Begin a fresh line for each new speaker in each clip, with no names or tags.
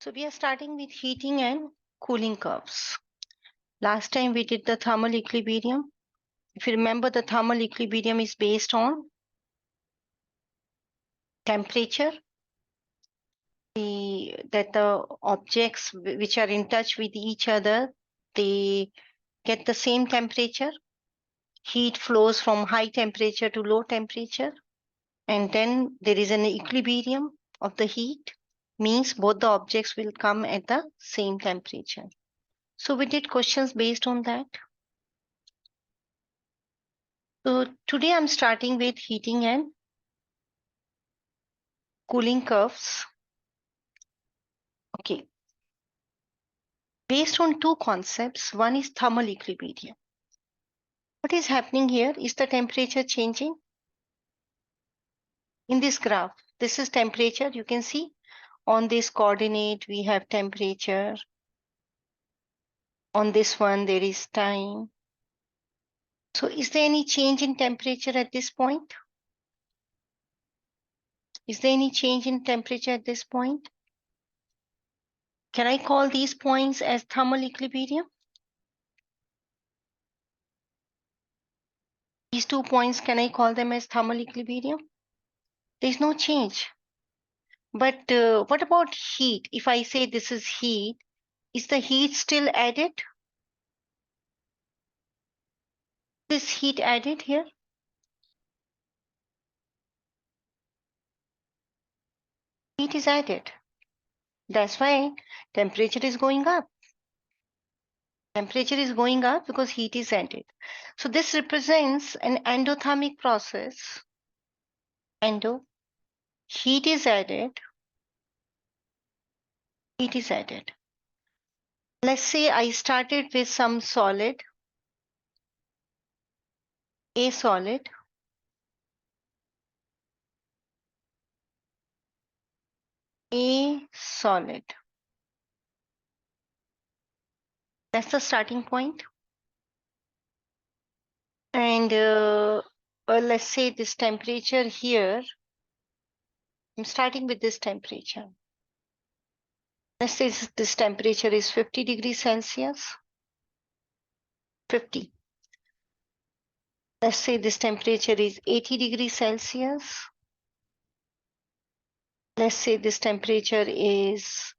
So we are starting with heating and cooling curves. Last time we did the thermal equilibrium. If you remember, the thermal equilibrium is based on temperature, that the objects which are in touch with each other, they get the same temperature. Heat flows from high temperature to low temperature. And then there is an equilibrium of the heat, means both the objects will come at the same temperature. So we did questions based on that. So today I'm starting with heating and cooling curves. Okay. Based on two concepts, one is thermal equilibrium. What is happening here? Is the temperature changing? In this graph, this is temperature. You can see on this coordinate, we have temperature. On this one, there is time. So is there any change in temperature at this point? Is there any change in temperature at this point? Can I call these points as thermal equilibrium? These 2 points, can I call them as thermal equilibrium? There's no change. But what about heat? If I say this is heat, is the heat still added? This heat added here? Heat is added. That's why temperature is going up. Temperature is going up because heat is added. So this represents an endothermic process. Heat is added. Heat is added. Let's say I started with some solid, a solid. A solid. That's the starting point. And let's say this temperature here, I'm starting with this temperature. Let's say this temperature is 50 degrees Celsius. 50. Let's say this temperature is 80 degrees Celsius. Let's say this temperature is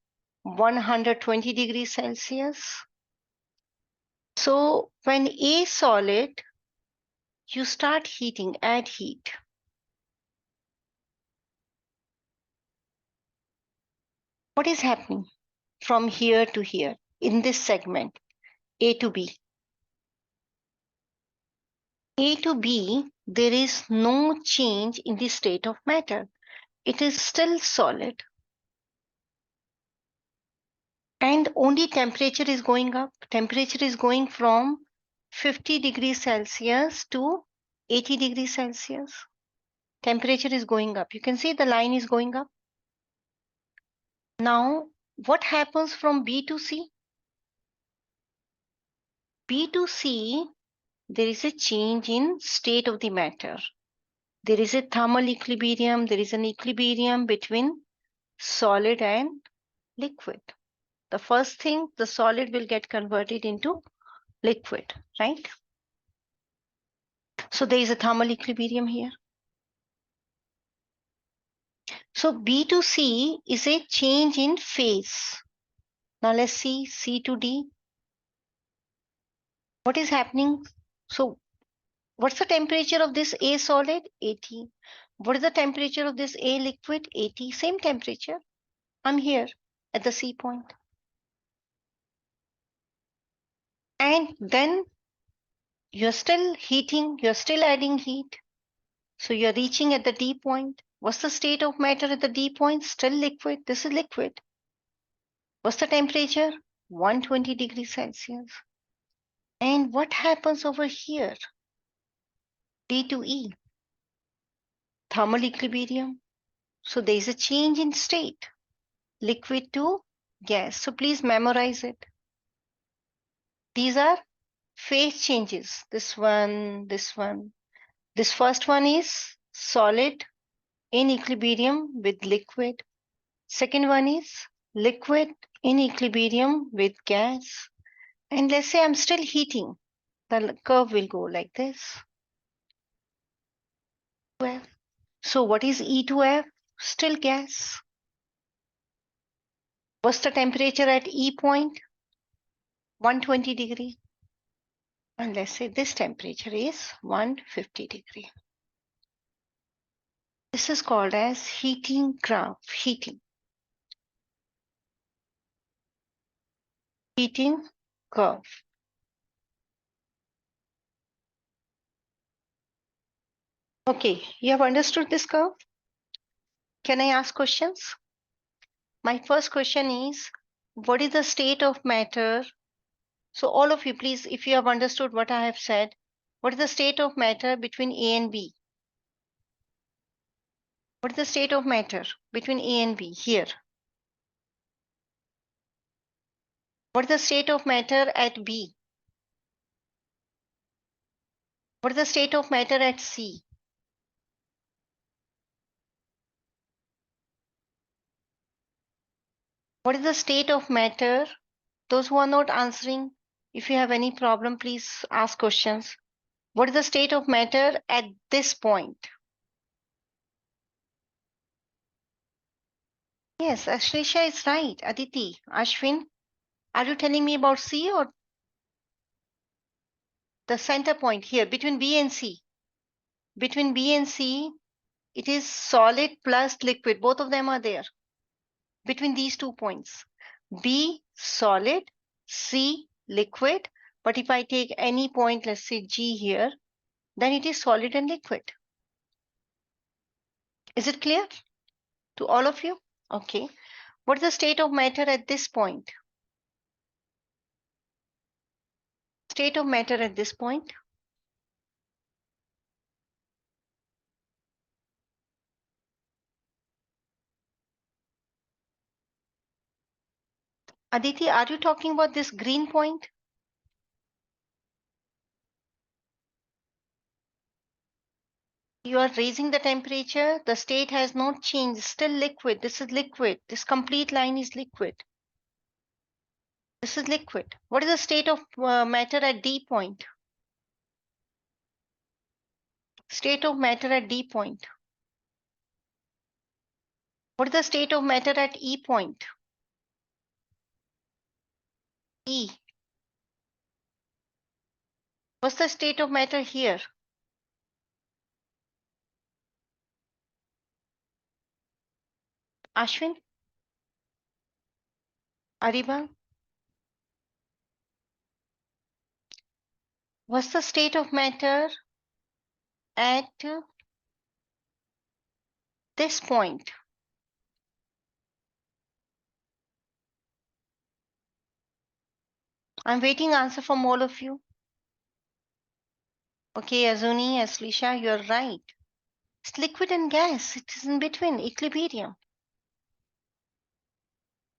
120 degrees Celsius. So when A solid, you start heating, add heat. What is happening from here to here in this segment, A to B? A to B, there is no change in the state of matter. It is still solid. And only temperature is going up. Temperature is going from 50 degrees Celsius to 80 degrees Celsius. Temperature is going up. You can see the line is going up. Now, what happens from B to C? B to C, there is a change in state of the matter. There is a thermal equilibrium. There is an equilibrium between solid and liquid. The first thing, the solid will get converted into liquid, right? So there is a thermal equilibrium here. So B to C is a change in phase. Now let's see C to D. What is happening? So what's the temperature of this A solid? 80. What is the temperature of this A liquid? 80. Same temperature. I'm here at the C point. And then you're still heating, you're still adding heat. So you're reaching at the D point. What's the state of matter at the D point? Still liquid. This is liquid. What's the temperature? 120 degrees Celsius. And what happens over here? D to E. Thermal equilibrium. So there is a change in state. Liquid to gas. So please memorize it. These are phase changes. This one, this one. This first one is solid in equilibrium with liquid. Second one is liquid in equilibrium with gas. And let's say I'm still heating. The curve will go like this. So what is E2F? Still gas. What's the temperature at E point? 120 degree. And let's say this temperature is 150 degree. This is called as heating graph. Heating curve. Okay, you have understood this curve? Can I ask questions? My first question is, what is the state of matter? So all of you, please, if you have understood what I have said, what is the state of matter between A and B? What is the state of matter between A and B here? What is the state of matter at B? What is the state of matter at C? What is the state of matter? Those who are not answering, if you have any problem, please ask questions. What is the state of matter at this point? Yes, Ashlisha is right. Aditi, Ashwin, are you telling me about C or the center point here between B and C? Between B and C, it is solid plus liquid. Both of them are there. Between these 2 points. B, solid, C, liquid. But if I take any point, let's say G here, then it is solid and liquid. Is it clear to all of you? Okay. What is the state of matter at this point? State of matter at this point? Aditi, are you talking about this green point? You are raising the temperature. The state has not changed. Still liquid. This is liquid. This complete line is liquid. This is liquid. What is the state of matter at D point? State of matter at D point. What is the state of matter at E point? E. What's the state of matter here? Ashwin? Ariba? What's the state of matter at this point? I'm waiting answer from all of you. Okay, Azuni, Aslisha, you're right. It's liquid and gas. It is in between, equilibrium.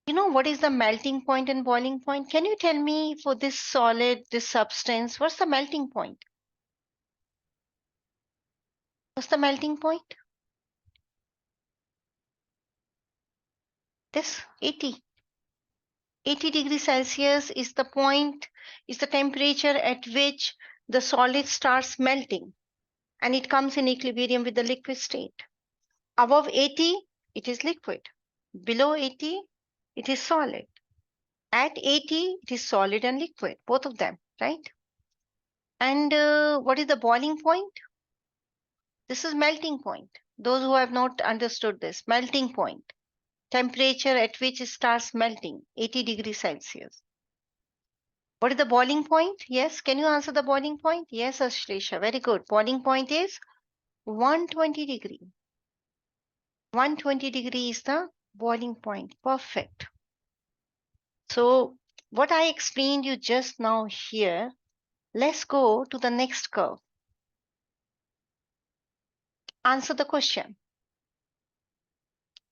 You know what is the melting point and boiling point? Can you tell me for this solid, this substance, what's the melting point? What's the melting point? This 80. 80 degrees Celsius is the point, is the temperature at which the solid starts melting and it comes in equilibrium with the liquid state. Above 80, it is liquid. Below 80, it is solid. At 80, it is solid and liquid, both of them, right? And what is the boiling point? This is melting point. Those who have not understood this, melting point, temperature at which it starts melting, 80 degrees Celsius. What is the boiling point? Yes, can you answer the boiling point? Yes, Ashlesha, very good. Boiling point is 120 degree. 120 degree is the boiling point. Perfect. So what I explained you just now here, let's go to the next curve. Answer the question.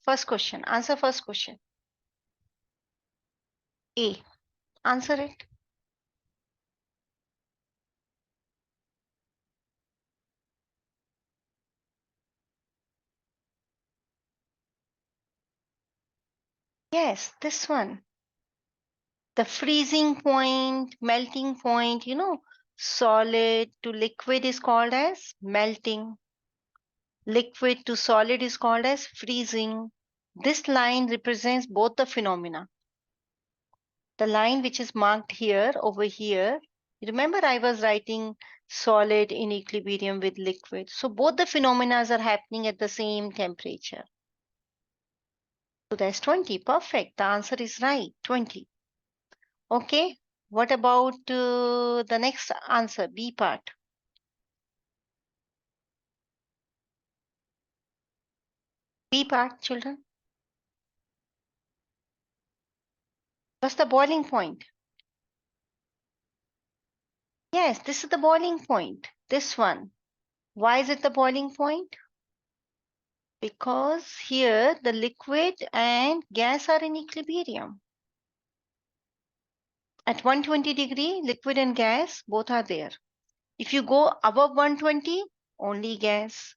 First question. Answer first question. A. Answer it. Yes, this one. The freezing point, melting point, solid to liquid is called as melting. Liquid to solid is called as freezing. This line represents both the phenomena. The line which is marked here, over here, remember I was writing solid in equilibrium with liquid. So both the phenomena are happening at the same temperature. So that's 20. Perfect. The answer is right. 20. Okay. What about the next answer, B part? B part, children. What's the boiling point? Yes, this is the boiling point. This one. Why is it the boiling point? Because here the liquid and gas are in equilibrium. At 120 degree, liquid and gas both are there. If you go above 120, only gas.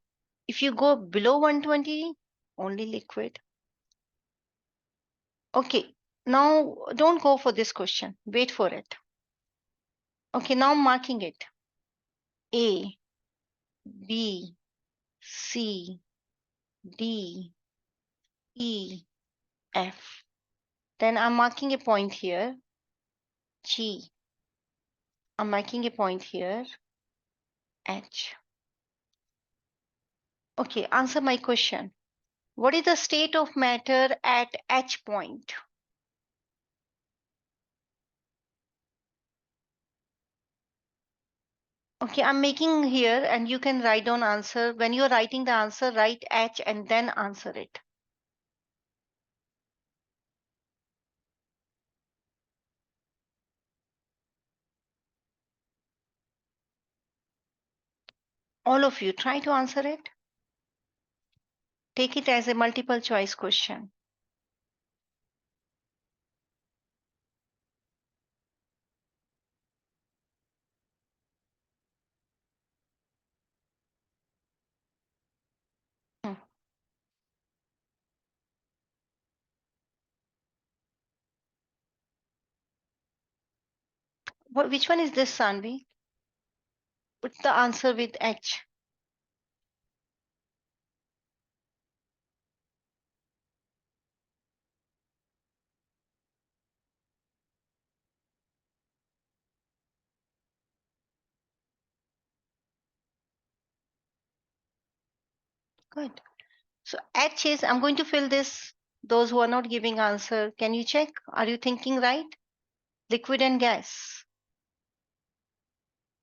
If you go below 120, only liquid. Okay, now don't go for this question. Wait for it. Okay, now I'm marking it. A, B, C, D, E, F. Then I'm marking a point here. G. I'm marking a point here. H. Okay, answer my question. What is the state of matter at H point? Okay, I'm making here and you can write down answer. When you're writing the answer, write H and then answer it. All of you, try to answer it. Take it as a multiple choice question. Hmm. Which one is this, Sanvi? Put the answer with H. Good. So H is, I'm going to fill this. Those who are not giving answer, can you check? Are you thinking right? Liquid and gas.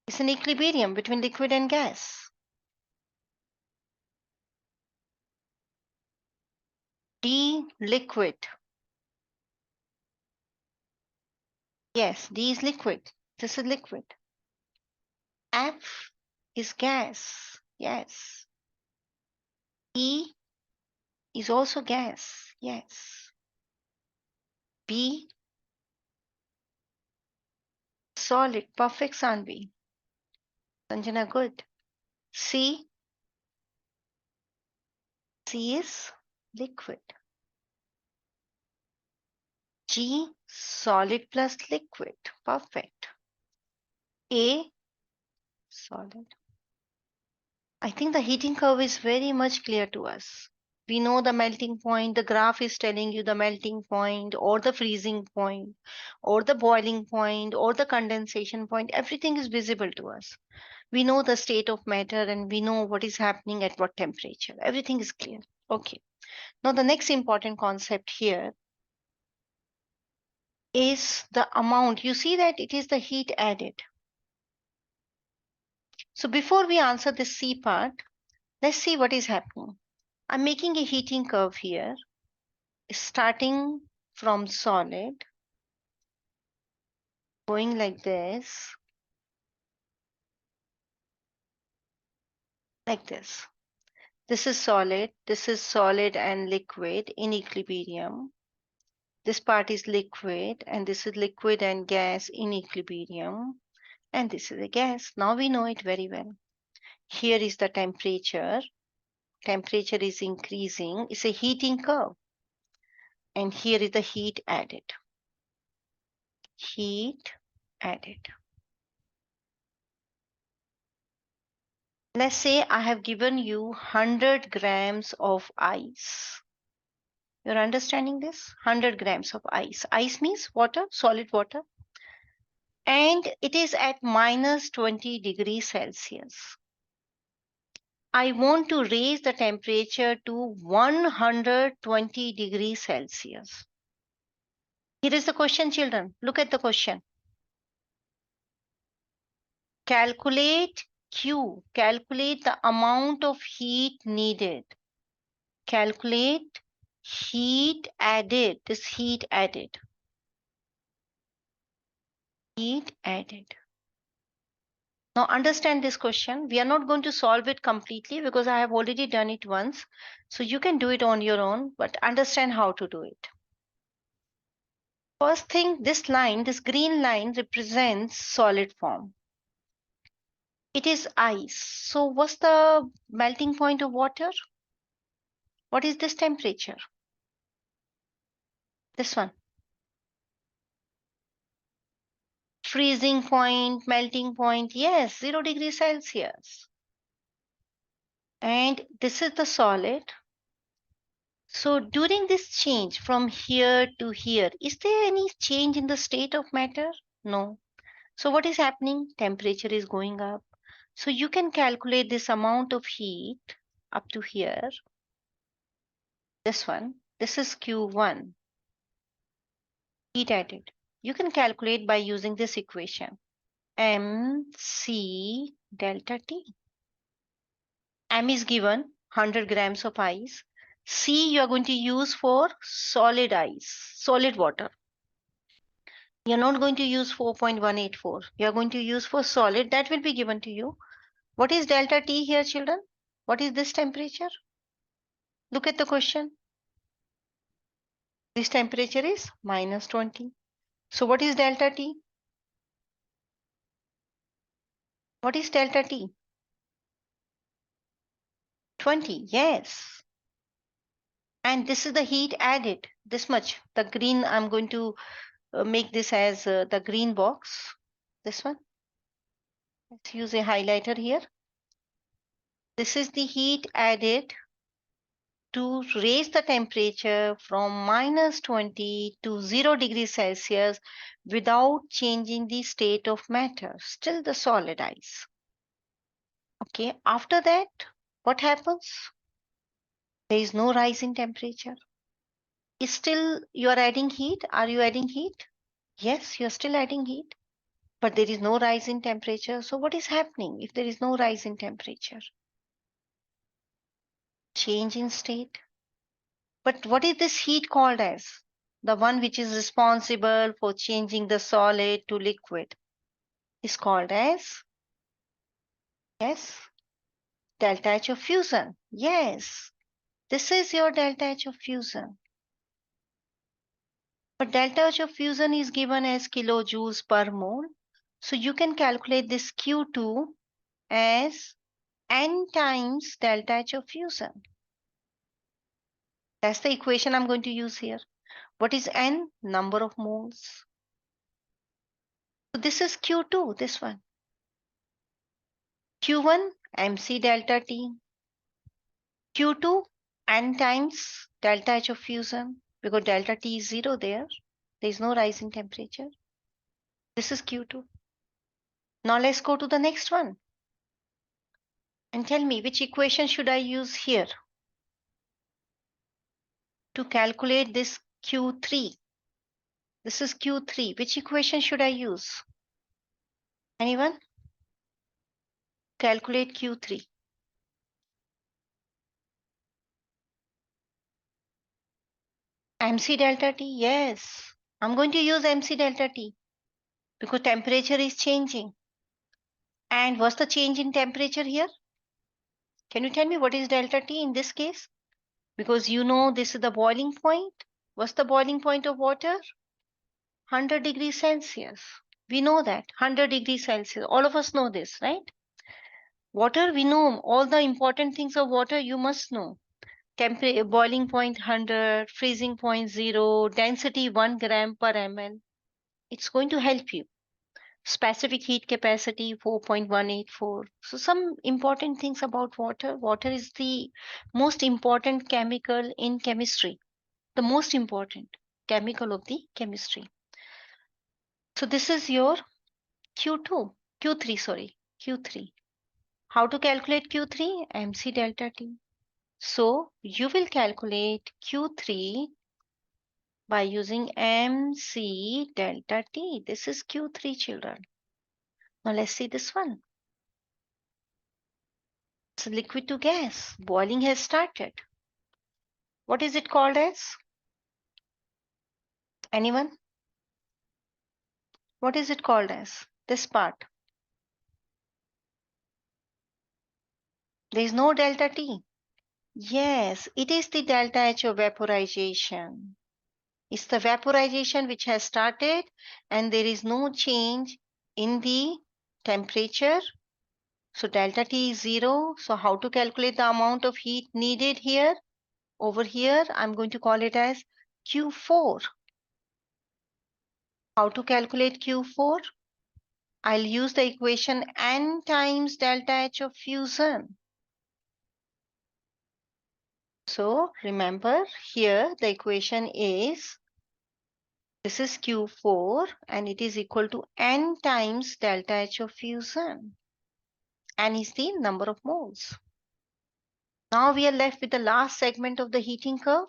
It's an equilibrium between liquid and gas. D, liquid. Yes, D is liquid. This is liquid. F is gas. Yes. E is also gas. Yes. B, solid. Perfect, Sanvi. Sanjana, good. C, C is liquid. G, solid plus liquid. Perfect. A, solid. I think the heating curve is very much clear to us. We know the melting point, the graph is telling you the melting point or the freezing point or the boiling point or the condensation point. Everything is visible to us. We know the state of matter and we know what is happening at what temperature. Everything is clear. Okay. Now the next important concept here is the amount. You see that it is the heat added. So before we answer the C part, let's see what is happening. I'm making a heating curve here, starting from solid, going like this, like this. This is solid and liquid in equilibrium. This part is liquid, and this is liquid and gas in equilibrium, and this is a gas. Now we know it very well. Here is the temperature. Temperature is increasing. It's a heating curve. And here is the heat added. Heat added. Let's say I have given you 100 grams of ice. You're understanding this? 100 grams of ice. Ice means water, solid water. And it is at minus 20 degrees Celsius. I want to raise the temperature to 120 degrees Celsius. Here is the question, children. Look at the question. Calculate Q. Calculate the amount of heat needed. Calculate heat added. This heat added. Heat added. Now understand this question. We are not going to solve it completely because I have already done it once. So you can do it on your own, but understand how to do it. First thing, this line, this green line represents solid form. It is ice. So what's the melting point of water? What is this temperature? This one. Freezing point, melting point, yes, 0 degrees Celsius. And this is the solid. So during this change from here to here, is there any change in the state of matter? No. So what is happening? Temperature is going up. So you can calculate this amount of heat up to here. This one, this is Q1, heat added. You can calculate by using this equation, mc delta T. M is given 100 grams of ice. C you are going to use for solid ice, solid water. You're not going to use 4.184. You're going to use for solid. That will be given to you. What is delta T here, children? What is this temperature? Look at the question. This temperature is minus 20. So what is delta T? What is delta T? 20, yes. And this is the heat added, this much. The green, I'm going to make this as the green box. This one. Let's use a highlighter here. This is the heat added to raise the temperature from minus 20 to 0 degrees Celsius without changing the state of matter, still the solid ice. Okay, after that, what happens? There is no rise in temperature. Is still you are adding heat? Are you adding heat? Yes, you are still adding heat, but there is no rise in temperature. So what is happening if there is no rise in temperature? Change in state. But what is this heat called as? The one which is responsible for changing the solid to liquid is called as, yes, delta H of fusion. Yes, this is your delta H of fusion. But delta H of fusion is given as kilojoules per mole. So you can calculate this Q2 as N times delta H of fusion. That's the equation I'm going to use here. What is N? Number of moles. So this is Q2, this one. Q1, mc delta T. Q2, N times delta H of fusion, because delta T is 0 there. There is no rise in temperature. This is Q2. Now let's go to the next one. And tell me, which equation should I use here to calculate this Q3? This is Q3. Which equation should I use? Anyone? Calculate Q3. MC delta T, yes. I'm going to use MC delta T because temperature is changing. And what's the change in temperature here? Can you tell me what is delta T in this case? Because you know this is the boiling point. What's the boiling point of water? 100 degrees Celsius. We know that, 100 degrees Celsius. All of us know this, right? Water, we know all the important things of water you must know. boiling point 100, freezing point 0, density 1 gram per ml. It's going to help you. Specific heat capacity 4.184. So some important things about water. Water is the most important chemical in chemistry. The most important chemical of the chemistry. So this is your Q3, sorry, Q3. How to calculate Q3? MC delta T. So you will calculate Q3 by using MC delta T. This is Q3, children. Now let's see this one. It's liquid to gas. Boiling has started. What is it called as? Anyone? What is it called as? This part. There is no delta T. Yes, it is the delta H of vaporization. It's the vaporization which has started and there is no change in the temperature. So delta T is 0. So how to calculate the amount of heat needed here? Over here, I'm going to call it as Q4. How to calculate Q4? I'll use the equation N times delta H of fusion. So remember here the equation is, this is Q4 and it is equal to N times delta H of fusion. N is the number of moles. Now we are left with the last segment of the heating curve.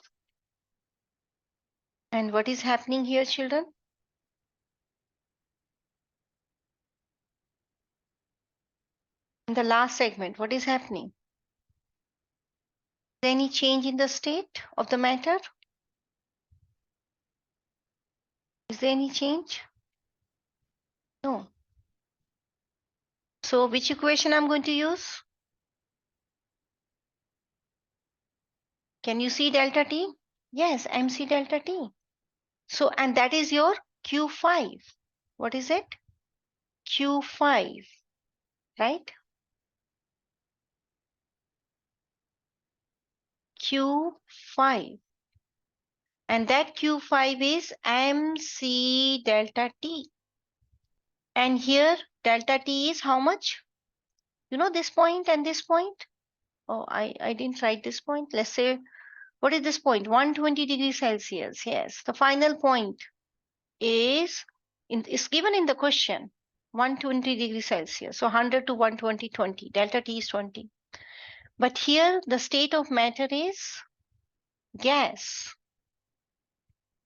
And what is happening here, children? In the last segment, what is happening? Is there any change in the state of the matter? Is there any change? No. So which equation I'm going to use? Can you see delta T? Yes, MC delta T. So, and that is your Q5. What is it? Q5, right? Q5. And that Q5 is MC delta T. And here delta T is how much? You know this point and this point? Oh, I didn't write this point. Let's say, what is this point? 120 degrees Celsius. Yes, the final point is given in the question. 120 degrees Celsius. So 100 to 120, 20. Delta T is 20. But here the state of matter is gas.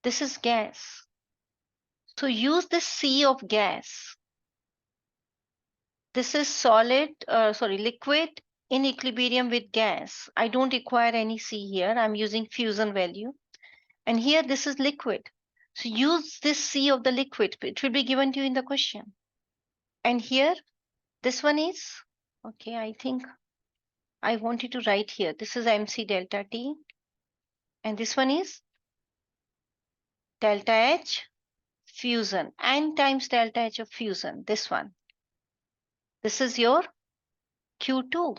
This is gas. So use this C of gas. This is liquid in equilibrium with gas. I don't require any C here. I'm using fusion value. And here this is liquid. So use this C of the liquid. It will be given to you in the question. And here, this one is, okay, I think I wanted to write here. This is MC delta T. And this one is delta H fusion. N times delta H of fusion. This one. This is your Q2.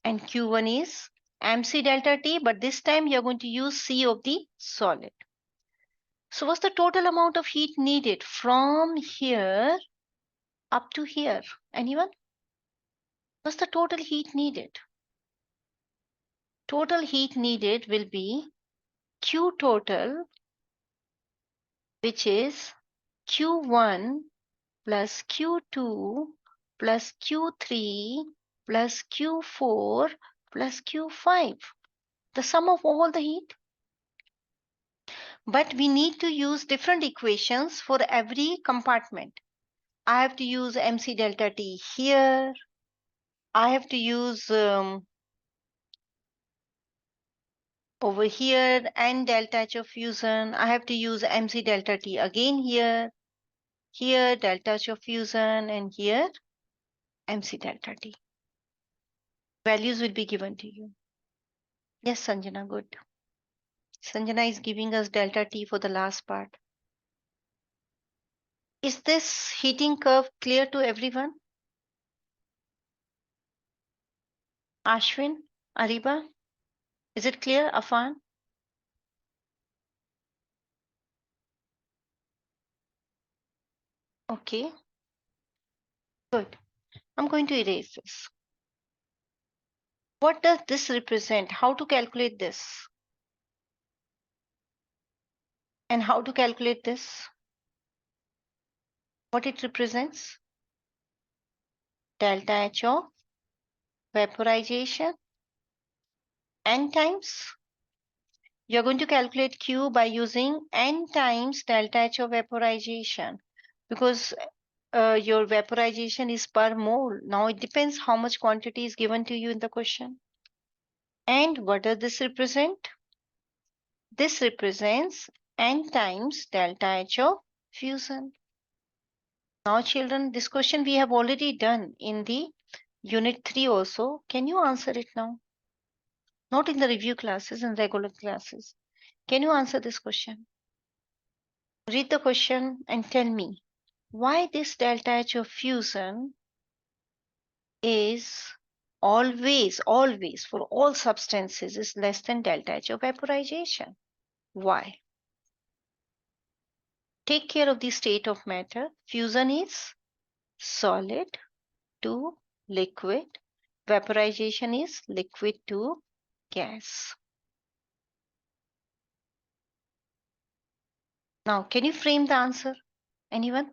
And Q1 is MC delta T, but this time you're going to use C of the solid. So what's the total amount of heat needed from here up to here? Anyone? What's the total heat needed? Total heat needed will be Q total, which is Q1 plus Q2 plus Q3 plus Q4 plus Q5. The sum of all the heat. But we need to use different equations for every compartment. I have to use MC delta T here. I have to use over here and delta H of fusion. I have to use MC delta T again here. Here delta H of fusion and here MC delta T. Values will be given to you. Yes, Sanjana, good. Sanjana is giving us delta T for the last part. Is this heating curve clear to everyone? Ashwin, Ariba? Is it clear, Afan? Okay, good. I'm going to erase this. What does this represent? How to calculate this? And how to calculate this? What it represents? Delta H of vaporization n times. You're going to calculate Q by using n times delta H of vaporization because your vaporization is per mole. Now it depends how much quantity is given to you in the question. And what does this represent? This represents n times delta H of fusion. Now children, this question we have already done in the unit 3 also. Can you answer it now? Not in the review classes, in regular classes. Can you answer this question? Read the question and tell me why this delta H of fusion is always for all substances is less than delta H of vaporization. Why? Take care of the state of matter. Fusion is solid to liquid. Vaporization is liquid to gas. Now, can you frame the answer? Anyone?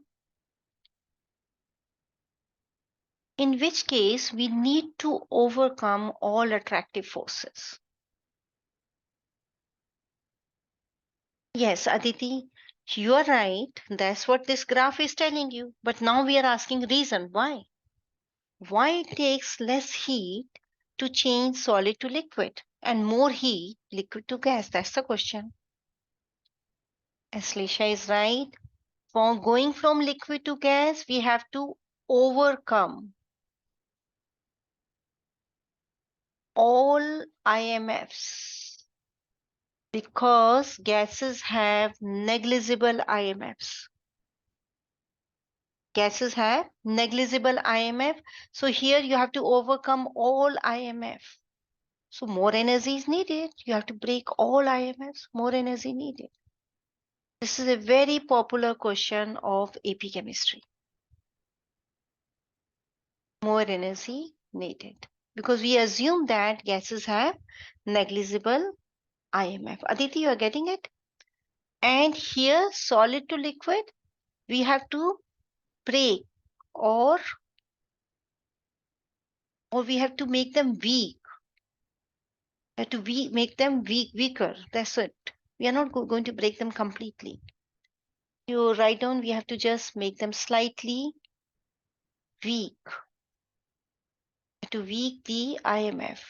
In which case, we need to overcome all attractive forces. Yes, Aditi, you are right. That's what this graph is telling you. But now we are asking reason why. Why it takes less heat to change solid to liquid and more heat liquid to gas? That's the question. Aslisha is right. For going from liquid to gas, we have to overcome all IMFs because gases have negligible IMFs. Gases have negligible IMF. So here you have to overcome all IMF. So more energy is needed. You have to break all IMFs. More energy needed. This is a very popular question of AP chemistry. More energy needed because we assume that gases have negligible IMF. Aditi, you are getting it? And here, solid to liquid, we have to break or we have to make them weak. We have to make them weaker. That's it. We are not going to break them completely. You write down, we have to just make them slightly weak. To weak the IMF.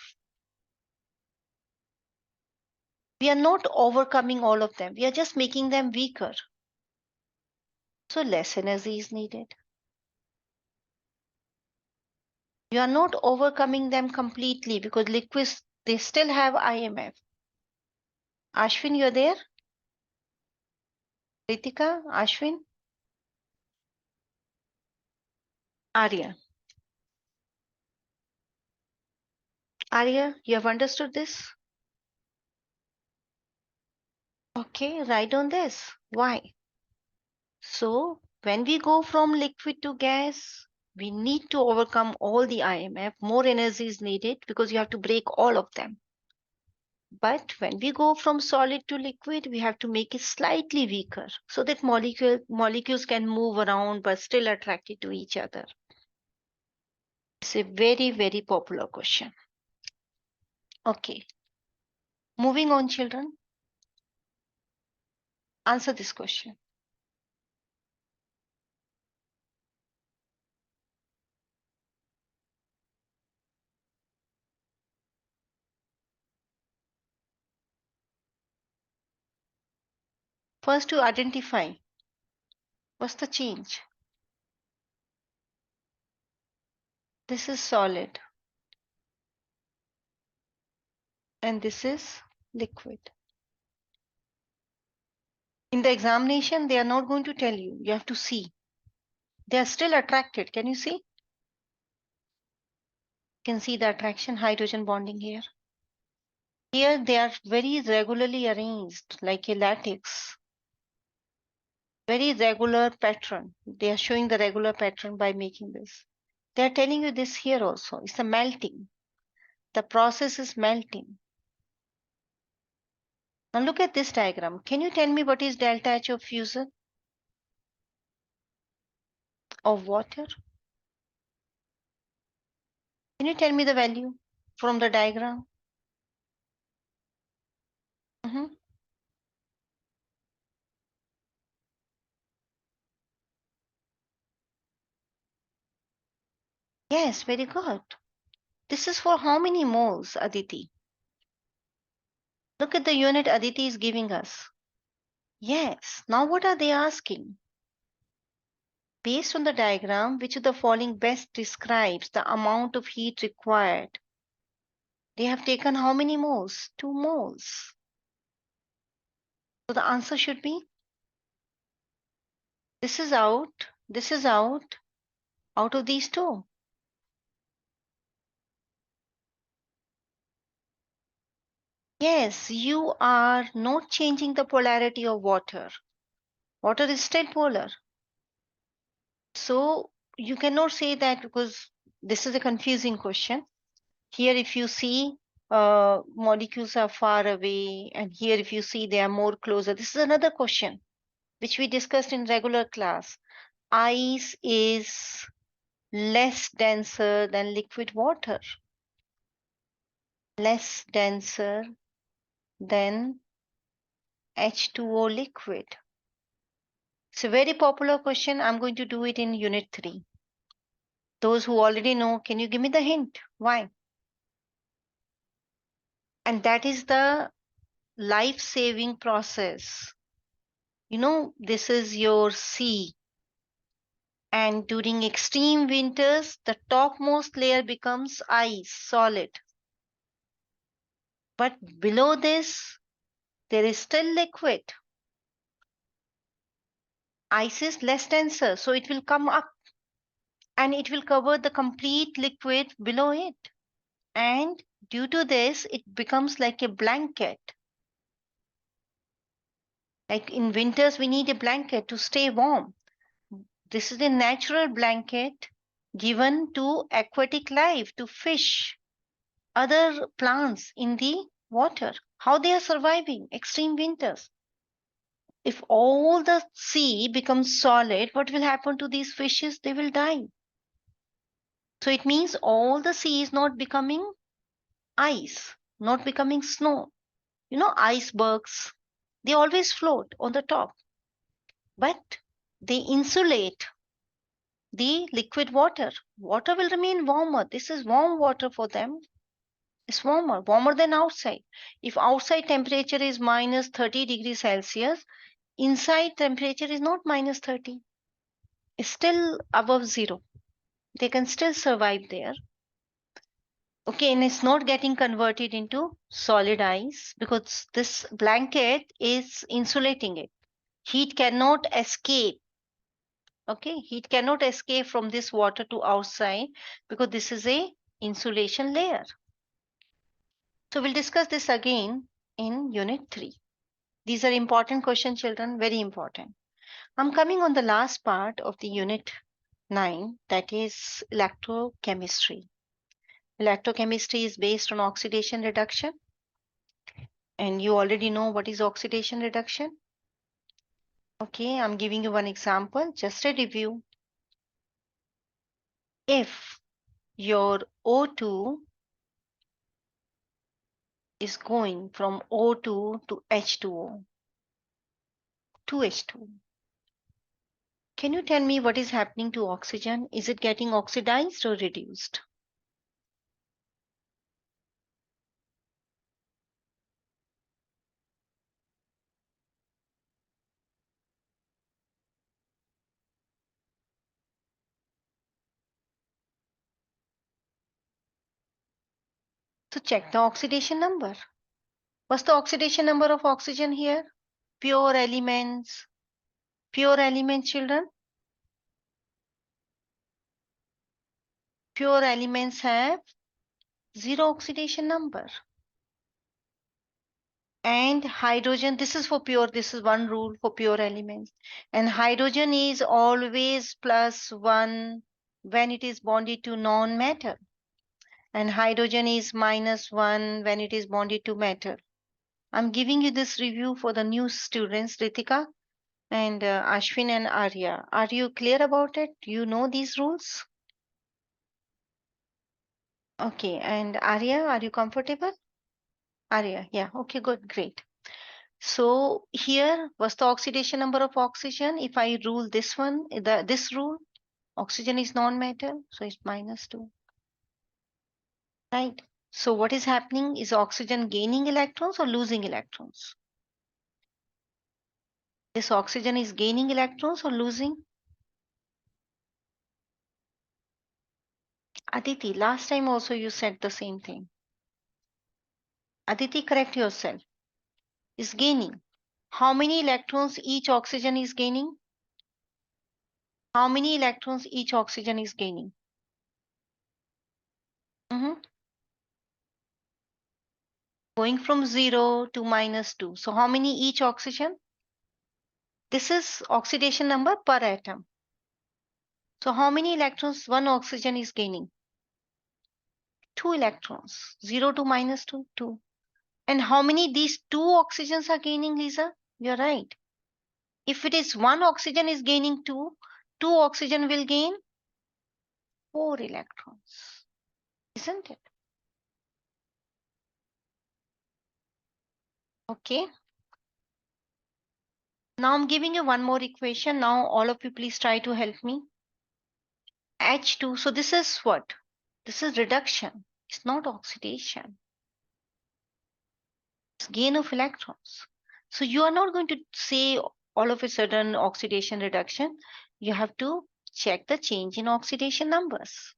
We are not overcoming all of them. We are just making them weaker. So less energy is needed. You are not overcoming them completely because liquids, they still have IMF. Ashwin, you're there? Ritika, Ashwin? Arya. Arya, you have understood this? Okay, write on this. Why? So when we go from liquid to gas, we need to overcome all the IMF. More energy is needed because you have to break all of them. But when we go from solid to liquid, we have to make it slightly weaker so that molecules can move around but still attracted to each other. It's a very, very popular question. Okay. Moving on, children. Answer this question. First, to identify what's the change. This is solid. And this is liquid. In the examination, they are not going to tell you. You have to see. They are still attracted. Can you see? You can see the attraction, hydrogen bonding here. Here they are very regularly arranged like a lattice. Very regular pattern. They are showing the regular pattern by making this. They are telling you this here also. It's a melting. The process is melting. Now look at this diagram. Can you tell me what is delta H of fusion of water? Can you tell me the value from the diagram? Mhm. Yes, very good. This is for how many moles, Aditi? Look at the unit Aditi is giving us. Yes. Now what are they asking? Based on the diagram, which of the following best describes the amount of heat required? They have taken how many moles? 2 moles. So the answer should be this is out of these two. Yes, you are not changing the polarity of water. Water is still polar. So you cannot say that because this is a confusing question. Here, if you see molecules are far away, and here, if you see they are more closer, this is another question which we discussed in regular class. Ice is less denser than liquid water, less denser than H2O liquid. It's a very popular question. I'm going to do it in unit 3. Those who already know, can you give me the hint? Why? And that is the life-saving process. You know, this is your sea. And during extreme winters, the topmost layer becomes ice, solid. But below this, there is still liquid. Ice is less denser, so it will come up and it will cover the complete liquid below it. And due to this, it becomes like a blanket. Like in winters, we need a blanket to stay warm. This is a natural blanket given to aquatic life, to fish, other plants in the water. How they are surviving extreme winters. If all the sea becomes solid, what will happen to these fishes? They will die. So it means all the sea is not becoming ice, not becoming snow. You know, icebergs, they always float on the top, but they insulate the liquid water. Water will remain warmer. This is warm water for them. It's warmer than outside. If outside temperature is minus 30 degrees Celsius, inside temperature is not minus 30. It's still above zero. They can still survive there. Okay, and it's not getting converted into solid ice because this blanket is insulating it. Heat cannot escape. Okay, heat cannot escape from this water to outside because this is a insulation layer. So we'll discuss this again in unit 3. These are important questions, children, very important. I'm coming on the last part of the unit 9, that is electrochemistry. Electrochemistry is based on oxidation reduction, and you already know what is oxidation reduction. Okay, I'm giving you one example, just a review. If your O2 is going from O2 to H2O to H2O, can you tell me what is happening to oxygen? Is it getting oxidized or reduced? So check the oxidation number. What's the oxidation number of oxygen here? Pure elements. Pure elements, children. Pure elements have zero oxidation number. And hydrogen, this is for pure, this is one rule for pure elements. And hydrogen is always +1 when it is bonded to non-matter. And hydrogen is -1 when it is bonded to matter. I'm giving you this review for the new students, Ritika and Ashwin and Arya. Are you clear about it? You know these rules? Okay, and Arya, are you comfortable? Arya, yeah, okay, good, great. So here was the oxidation number of oxygen. If I rule this one, this rule, oxygen is non-matter, so it's -2, right? So what is happening? Is oxygen gaining electrons or losing electrons? This oxygen is gaining electrons or losing? Aditi, last time also you said the same thing. Aditi, correct yourself. Is gaining. How many electrons each oxygen is gaining? How many electrons each oxygen is gaining? Mhm. Going from 0 to -2. So how many each oxygen? This is oxidation number per atom. So how many electrons one oxygen is gaining? 2 electrons. 0 to -2, 2. And how many these two oxygens are gaining, Lisa? You're right. If it is one oxygen is gaining 2, 2 oxygen will gain 4 electrons. Isn't it? Okay. Now I'm giving you one more equation. Now all of you please try to help me. H2. So this is what? This is reduction. It's not oxidation. It's gain of electrons. So you are not going to say all of a sudden oxidation reduction. You have to check the change in oxidation numbers.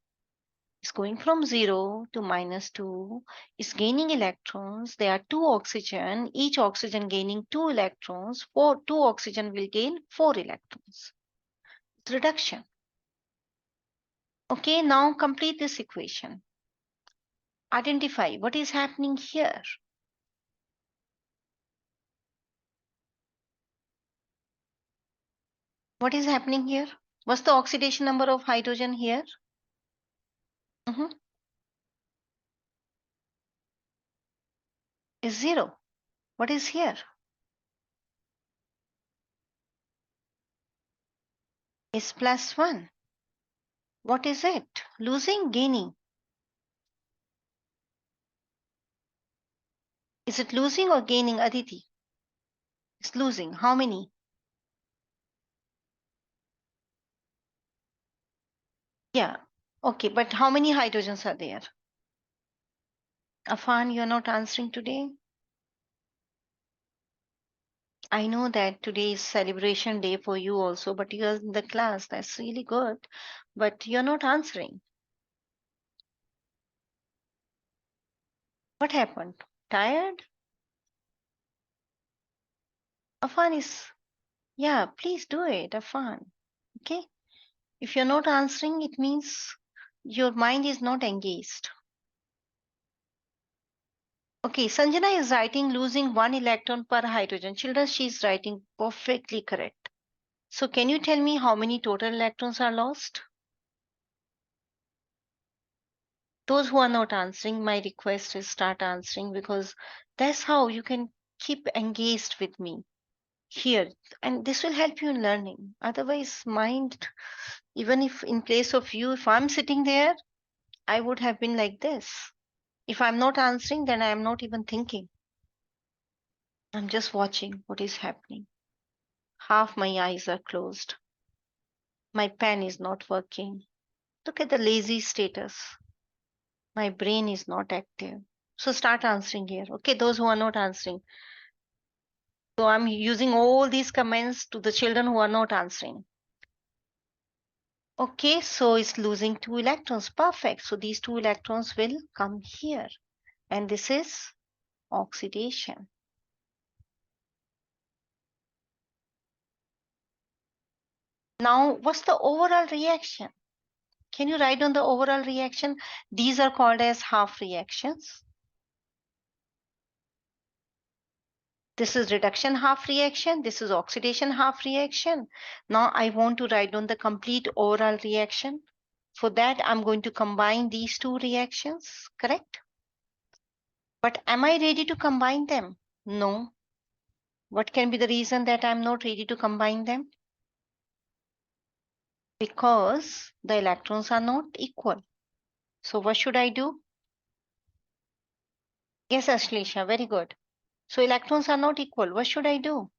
It's going from 0 to -2. It's gaining electrons. There are 2 oxygen. Each oxygen gaining 2 electrons. 2 oxygen will gain 4 electrons. It's reduction. Okay, now complete this equation. Identify what is happening here. What is happening here? What's the oxidation number of hydrogen here? Mhm. Is 0. What is here? Is +1. What is it? Losing, gaining? Is it losing or gaining, Aditi? It's losing. How many? Yeah. Okay, but how many hydrogens are there? Afan, you're not answering today. I know that today is celebration day for you also, but you're in the class. That's really good. But you're not answering. What happened? Tired? Afan is, yeah, please do it, Afan. Okay? If you're not answering, it means your mind is not engaged. Okay, Sanjana is writing losing 1 electron per hydrogen. Children, she's writing perfectly correct. So can you tell me how many total electrons are lost? Those who are not answering, my request is start answering because that's how you can keep engaged with me here. And this will help you in learning. Otherwise, mind, even if in place of you, if I'm sitting there, I would have been like this. If I'm not answering, then I am not even thinking. I'm just watching what is happening. Half my eyes are closed. My pen is not working. Look at the lazy status. My brain is not active. So start answering here. Okay, those who are not answering. So I'm using all these comments to the children who are not answering. Okay, so it's losing 2 electrons. Perfect. So these 2 electrons will come here. And this is oxidation. Now, what's the overall reaction? Can you write on the overall reaction? These are called as half reactions. This is reduction half reaction. This is oxidation half reaction. Now I want to write down the complete overall reaction. For that, I'm going to combine these two reactions, correct? But am I ready to combine them? No. What can be the reason that I'm not ready to combine them? Because the electrons are not equal. So what should I do? Yes, Ashleisha, very good. So electrons are not equal. What should I do?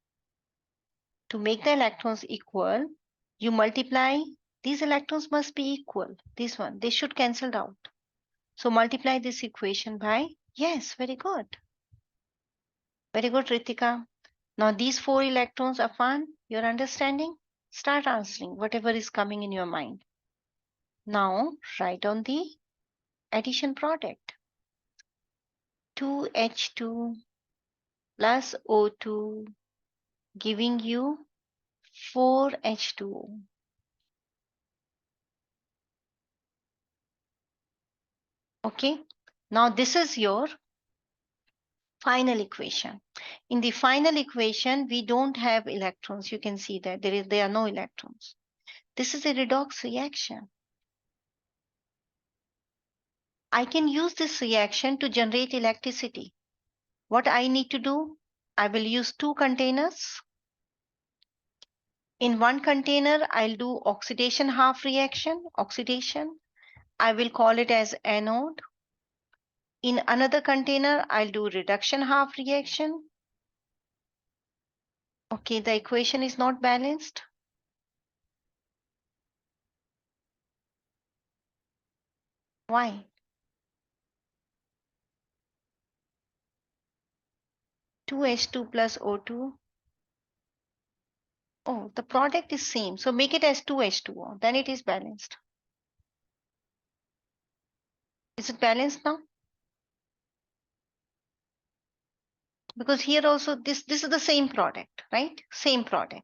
To make the electrons equal, you multiply. These electrons must be equal. This one, they should cancel out. So multiply this equation by, yes, very good. Very good, Ritika. Now these 4 electrons are fun. You're understanding? Start answering whatever is coming in your mind. Now write on the addition product. 2H2 plus O2 giving you 4H2O. Okay. Now this is your final equation. In the final equation, we don't have electrons. You can see that there are no electrons. This is a redox reaction. I can use this reaction to generate electricity. What I need to do, I will use 2 containers. In one container, I'll do oxidation half reaction, oxidation. I will call it as anode. In another container, I'll do reduction half reaction. Okay, the equation is not balanced. Why? 2H2 plus O2. Oh, the product is same. So make it as 2H2O. Then it is balanced. Is it balanced now? Because here also this is the same product, right? Same product.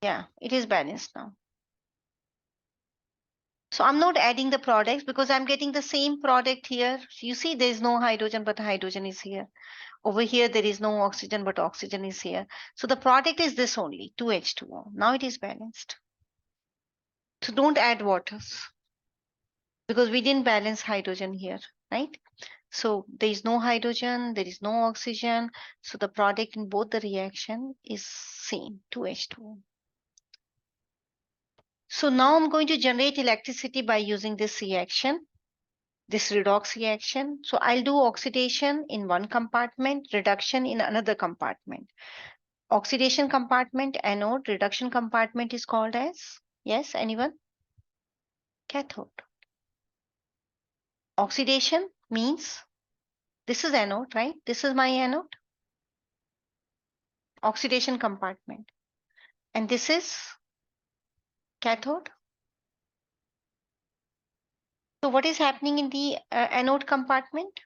Yeah, it is balanced now. So I'm not adding the products because I'm getting the same product here. You see there is no hydrogen, but the hydrogen is here. Over here there is no oxygen, but oxygen is here. So the product is this only, 2H2O. Now it is balanced. So don't add waters because we didn't balance hydrogen here, right? So there is no hydrogen, there is no oxygen. So the product in both the reaction is same, 2H2O. So now I'm going to generate electricity by using this reaction, this redox reaction. So I'll do oxidation in one compartment, reduction in another compartment. Oxidation compartment, anode, reduction compartment is called as, yes, anyone? Cathode. Oxidation means this is anode, right? This is my anode. Oxidation compartment. And this is cathode. So what is happening in the anode compartment?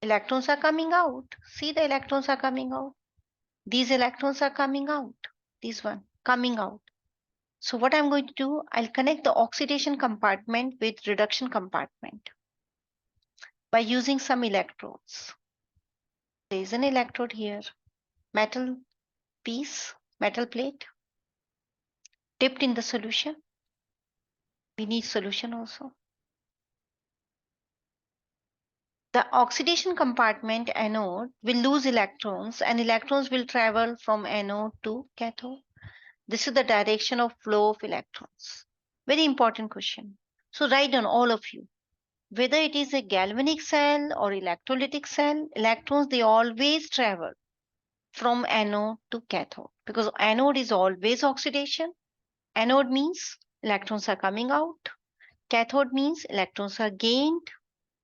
Electrons are coming out. See, the electrons are coming out. These electrons are coming out. This one coming out. So what I'm going to do, I'll connect the oxidation compartment with reduction compartment by using some electrodes. There is an electrode here, metal piece, metal plate dipped in the solution. We need solution also. The oxidation compartment anode will lose electrons and electrons will travel from anode to cathode. This is the direction of flow of electrons. Very important question. So write down all of you. Whether it is a galvanic cell or electrolytic cell, electrons, they always travel from anode to cathode because anode is always oxidation. Anode means electrons are coming out. Cathode means electrons are gained.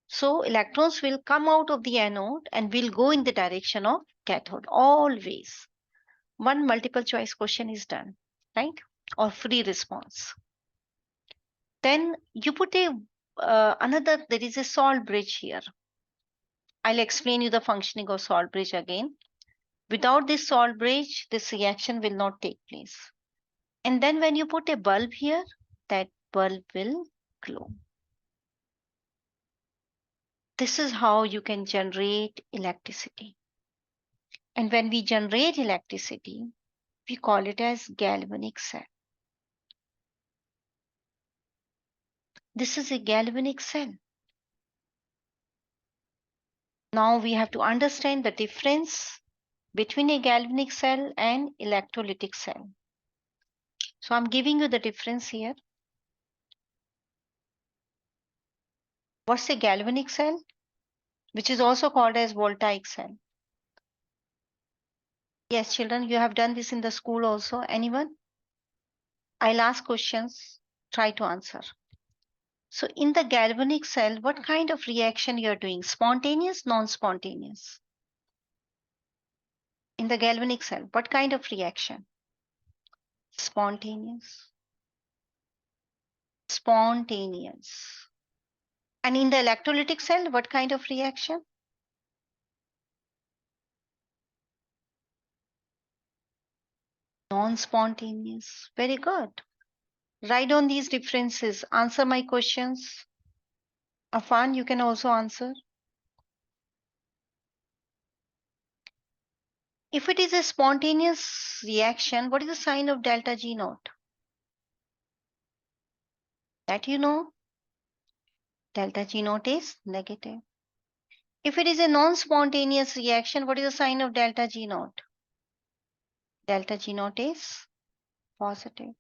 So electrons will come out of the anode and will go in the direction of cathode always. One multiple choice question is done, right? Or free response. Then you put a another, there is a salt bridge here. I'll explain you the functioning of salt bridge again. Without this salt bridge, this reaction will not take place. And then when you put a bulb here, that bulb will glow. This is how you can generate electricity. And when we generate electricity, we call it as galvanic cell. This is a galvanic cell. Now we have to understand the difference between a galvanic cell and electrolytic cell. So I'm giving you the difference here. What's a galvanic cell? Which is also called as voltaic cell. Yes, children, you have done this in the school also. Anyone? I'll ask questions. Try to answer. So in the galvanic cell, what kind of reaction you're doing? Spontaneous, non-spontaneous? In the galvanic cell, what kind of reaction? Spontaneous. Spontaneous. And in the electrolytic cell, what kind of reaction? Non-spontaneous. Very good. Write down these differences. Answer my questions. Afan, you can also answer. If it is a spontaneous reaction, what is the sign of delta G naught? That you know. Delta G naught is negative. If it is a non-spontaneous reaction, what is the sign of delta G naught? Delta G naught is positive.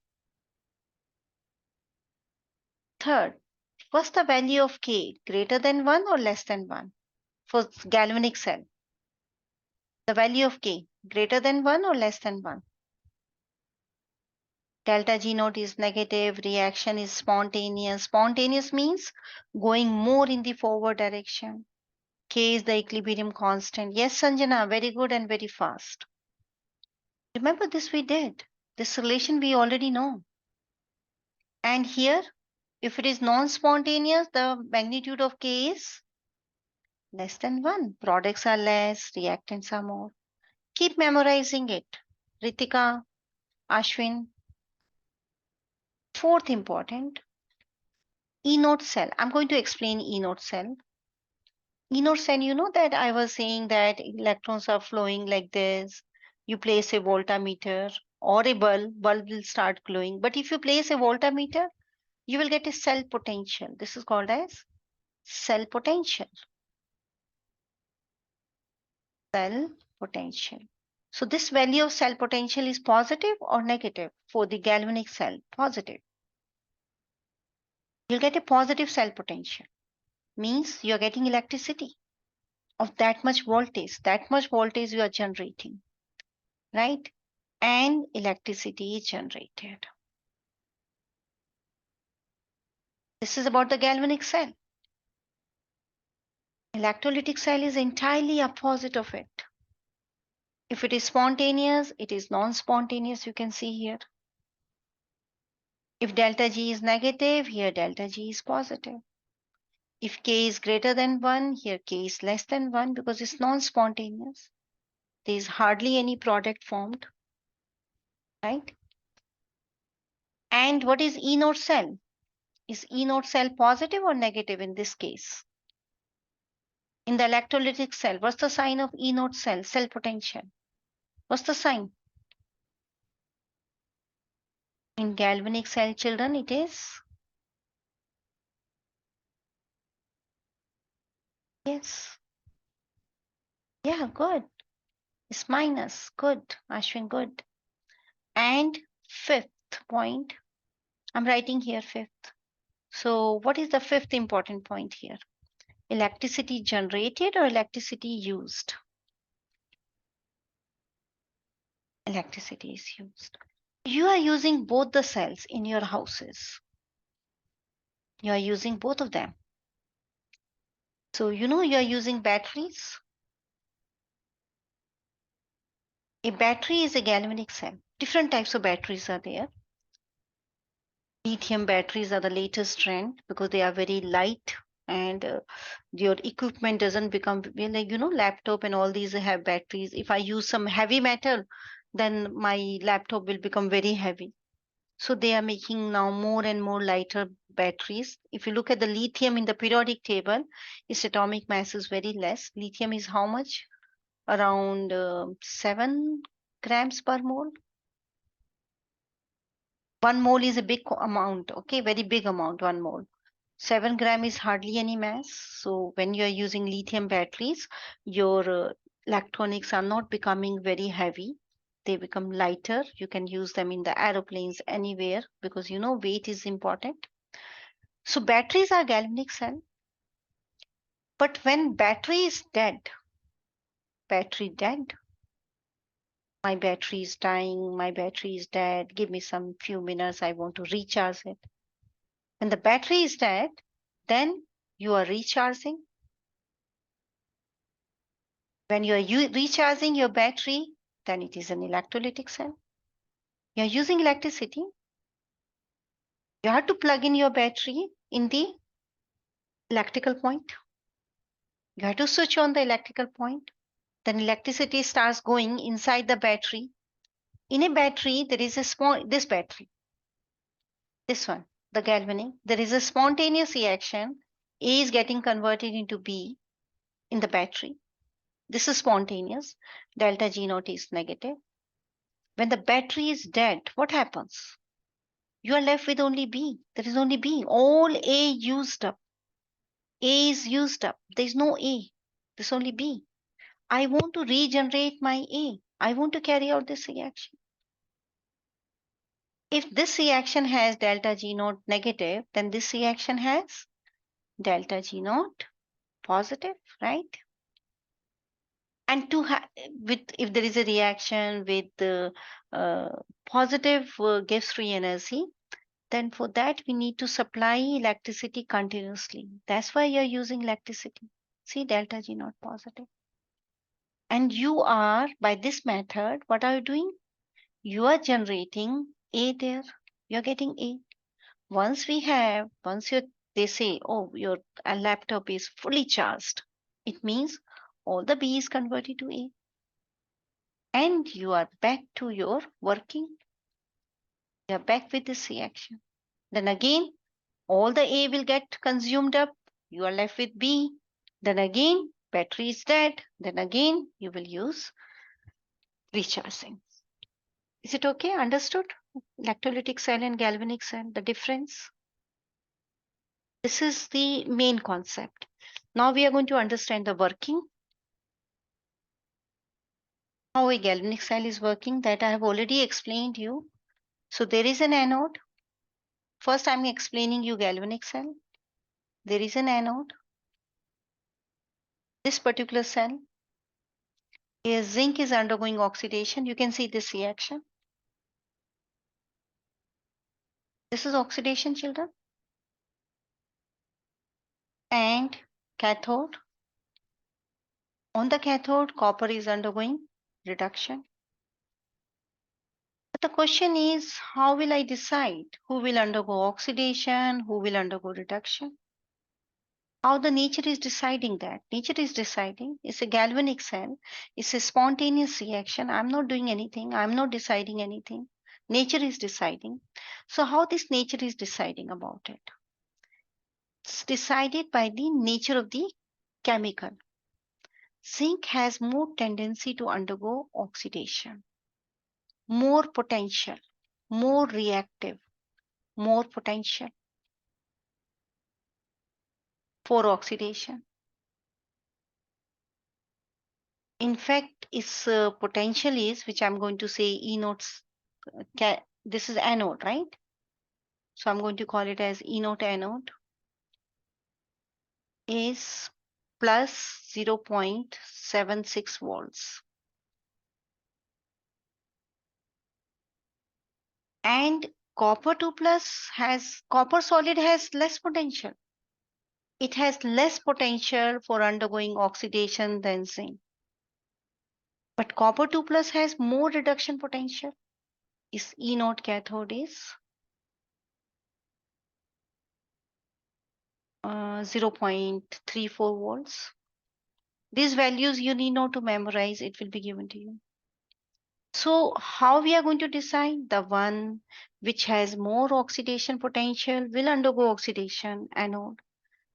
Third, what's the value of K? Greater than 1 or less than 1? For galvanic cell. The value of K, greater than 1 or less than 1? Delta G naught is negative, reaction is spontaneous. Spontaneous means going more in the forward direction. K is the equilibrium constant. Yes, Sanjana, very good and very fast. Remember this we did. This relation we already know. And here, if it is non-spontaneous, the magnitude of K is less than 1. Products are less, reactants are more. Keep memorizing it. Ritika, Ashwin. Fourth important, E-note cell. I'm going to explain E-note cell. E-note cell, you know that I was saying that electrons are flowing like this. You place a voltmeter or a bulb will start glowing. But if you place a voltmeter, you will get a cell potential. This is called as cell potential. Cell potential. So this value of cell potential is positive or negative for the galvanic cell? Positive. You'll get a positive cell potential. Means you're getting electricity of that much voltage you are generating, right? And electricity is generated. This is about the galvanic cell. Electrolytic cell is entirely opposite of it. If it is spontaneous, it is non-spontaneous, you can see here. If delta G is negative, here delta G is positive. If K is greater than 1, here K is less than 1 because it's non-spontaneous. There is hardly any product formed, right? And what is E-note cell? Is E-note cell positive or negative in this case? In the electrolytic cell, what's the sign of E-note cell? Cell potential. What's the sign? In galvanic cell, children, it is? Yes. Yeah, good. It's minus. Good. Ashwin, good. And fifth point, I'm writing here fifth. So what is the fifth important point here? Electricity generated or electricity used? Electricity is used. You are using both the cells in your houses. You are using both of them. So you know you are using batteries. A battery is a galvanic cell. Different types of batteries are there. Lithium batteries are the latest trend because they are very light and your equipment doesn't become like, you know, laptop and all these have batteries. If I use some heavy metal, then my laptop will become very heavy. So they are making now more and more lighter batteries. If you look at the lithium in the periodic table, its atomic mass is very less. Lithium is how much? Around 7 grams per mole. 1 mole is a big amount, okay, very big amount, 1 mole. 7 gram is hardly any mass. So when you are using lithium batteries, your electronics are not becoming very heavy. They become lighter. You can use them in the aeroplanes anywhere because you know weight is important. So batteries are galvanic cell. But when battery is dead, battery dead, my battery is dying, my battery is dead, give me some few minutes, I want to recharge it. When the battery is dead, then you are recharging. When you are recharging your battery, then it is an electrolytic cell. You are using electricity. You have to plug in your battery in the electrical point. You have to switch on the electrical point. Then electricity starts going inside the battery. In a battery, there is a this battery, this one, the galvanic. There is a spontaneous reaction. A is getting converted into B in the battery. This is spontaneous. Delta G naught is negative. When the battery is dead, what happens? You are left with only B. There is only B. All A used up. A is used up. There is no A. There's only B. I want to regenerate my A. I want to carry out this reaction. If this reaction has delta G naught negative, then this reaction has delta G naught positive, right? And to with if there is a reaction with the positive gives free energy, then for that we need to supply electricity continuously. That's why you're using electricity. See, delta G naught positive. And you are, by this method, what are you doing? You are generating A there. You're getting A. Once they say, oh, your laptop is fully charged, it means all the B is converted to A. And you are back to your working. You're back with this reaction. Then again, all the A will get consumed up. You are left with B. Then again, battery is dead. Then again, you will use recharging. Is it okay? Understood? Electrolytic cell and galvanic cell, the difference. This is the main concept. Now we are going to understand the working. How a galvanic cell is working, that I have already explained you. So there is an anode. First I'm explaining you galvanic cell. There is an anode. This particular cell, here zinc is undergoing oxidation. You can see this reaction. This is oxidation, children. And cathode. On the cathode, copper is undergoing reduction. But the question is, how will I decide who will undergo oxidation, who will undergo reduction? How the nature is deciding that? Nature is deciding. It's a galvanic cell. It's a spontaneous reaction. I'm not doing anything. I'm not deciding anything. Nature is deciding. So how this nature is deciding about it? It's decided by the nature of the chemical. Zinc has more tendency to undergo oxidation, more potential, more reactive, more potential for oxidation. In fact, its potential is, which I'm going to say E naught, this is anode, right? So I'm going to call it as E naught anode, is plus 0.76 volts. And copper 2 plus copper solid has less potential. It has less potential for undergoing oxidation than zinc. But copper 2 plus has more reduction potential. Is E naught cathode is 0.34 volts. These values you need not to memorize, it will be given to you. So how we are going to decide? The one which has more oxidation potential will undergo oxidation, anode.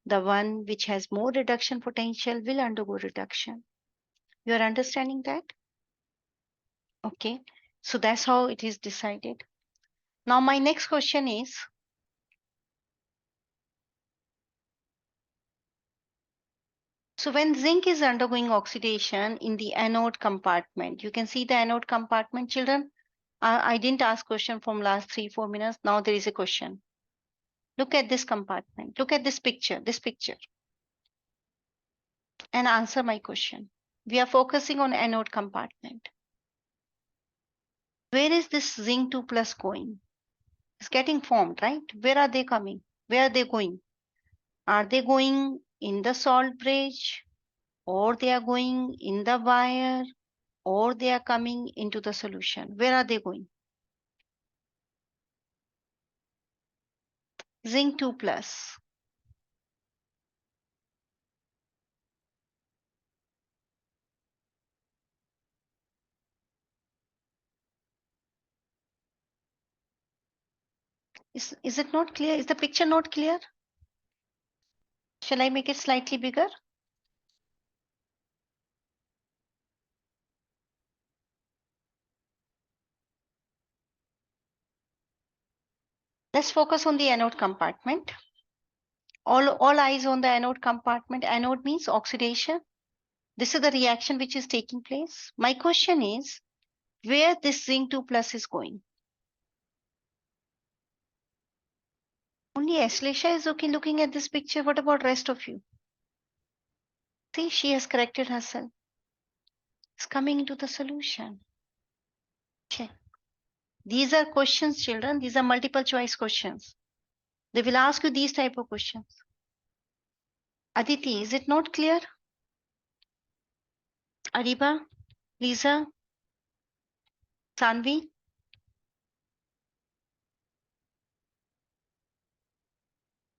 The one which has more reduction potential will undergo reduction. You are understanding that? Okay. So that's how it is decided. Now my next question is, so when zinc is undergoing oxidation in the anode compartment, you can see the anode compartment, children. I didn't ask question from last 3-4 minutes. Now there is a question. Look at this compartment. Look at this picture, and answer my question. We are focusing on anode compartment. Where is this zinc 2 plus going? It's getting formed, right? Where are they coming? Where are they going? Are they going in the salt bridge, or they are going in the wire, or they are coming into the solution? Where are they going? Zinc 2 plus. Is it not clear? Is the picture not clear? Shall I make it slightly bigger? Let's focus on the anode compartment. All eyes on the anode compartment. Anode means oxidation. This is the reaction which is taking place. My question is, where this zinc 2 plus is going? Only Ashlesha is looking at this picture. What about rest of you? See, she has corrected herself. It's coming into the solution. Okay. These are questions, children. These are multiple choice questions. They will ask you these type of questions. Aditi, is it not clear? Ariba, Lisa, Sanvi?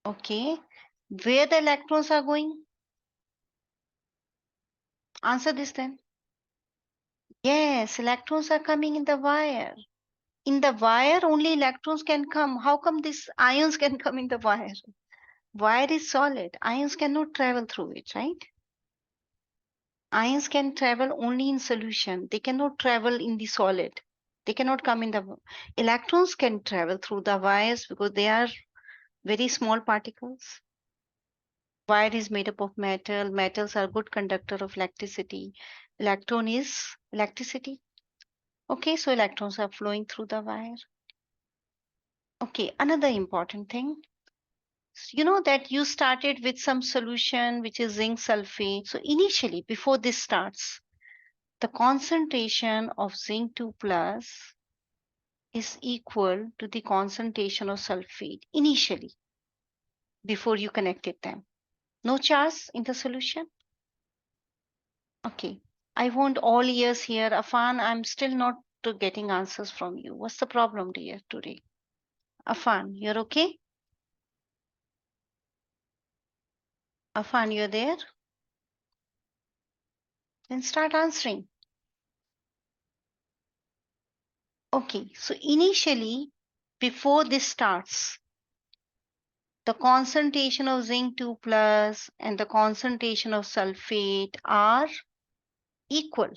Okay. Where the electrons are going? Answer this then. Yes, electrons are coming in the wire. In the wire, only electrons can come. How come these ions can come in the wire? Wire is solid. Ions cannot travel through it, right? Ions can travel only in solution. They cannot travel in the solid. They cannot come in the. Electrons can travel through the wires because they are very small particles. Wire is made up of metal. Metals are good conductor of electricity. Electron is electricity. Okay, so electrons are flowing through the wire. Okay, another important thing. You know that you started with some solution which is zinc sulfate. So initially, before this starts, the concentration of zinc 2 plus is equal to the concentration of sulfate initially, before you connected them. No charge in the solution? Okay. I want all ears here. Afan, I'm still not getting answers from you. What's the problem, dear, today? Afan, you're okay? Afan, you're there? Then start answering. Okay, so initially, before this starts, the concentration of zinc 2 plus and the concentration of sulfate are equal.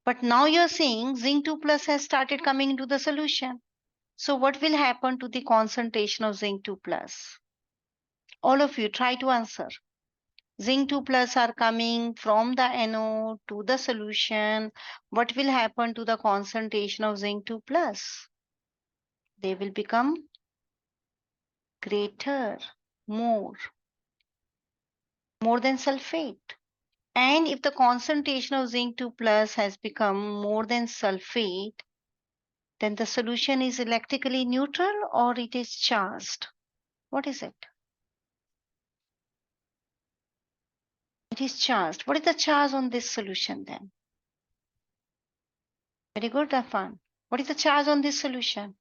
But now you're saying zinc 2 plus has started coming into the solution. So what will happen to the concentration of zinc 2 plus? All of you try to answer. Zinc 2 plus are coming from the anode to the solution. What will happen to the concentration of zinc 2 plus? They will become greater, more than sulfate. And if the concentration of zinc 2 plus has become more than sulfate, then the solution is electrically neutral or it is charged. What is it? It is charged. What is the charge on this solution then? Very good, Afan. What is the charge on this solution?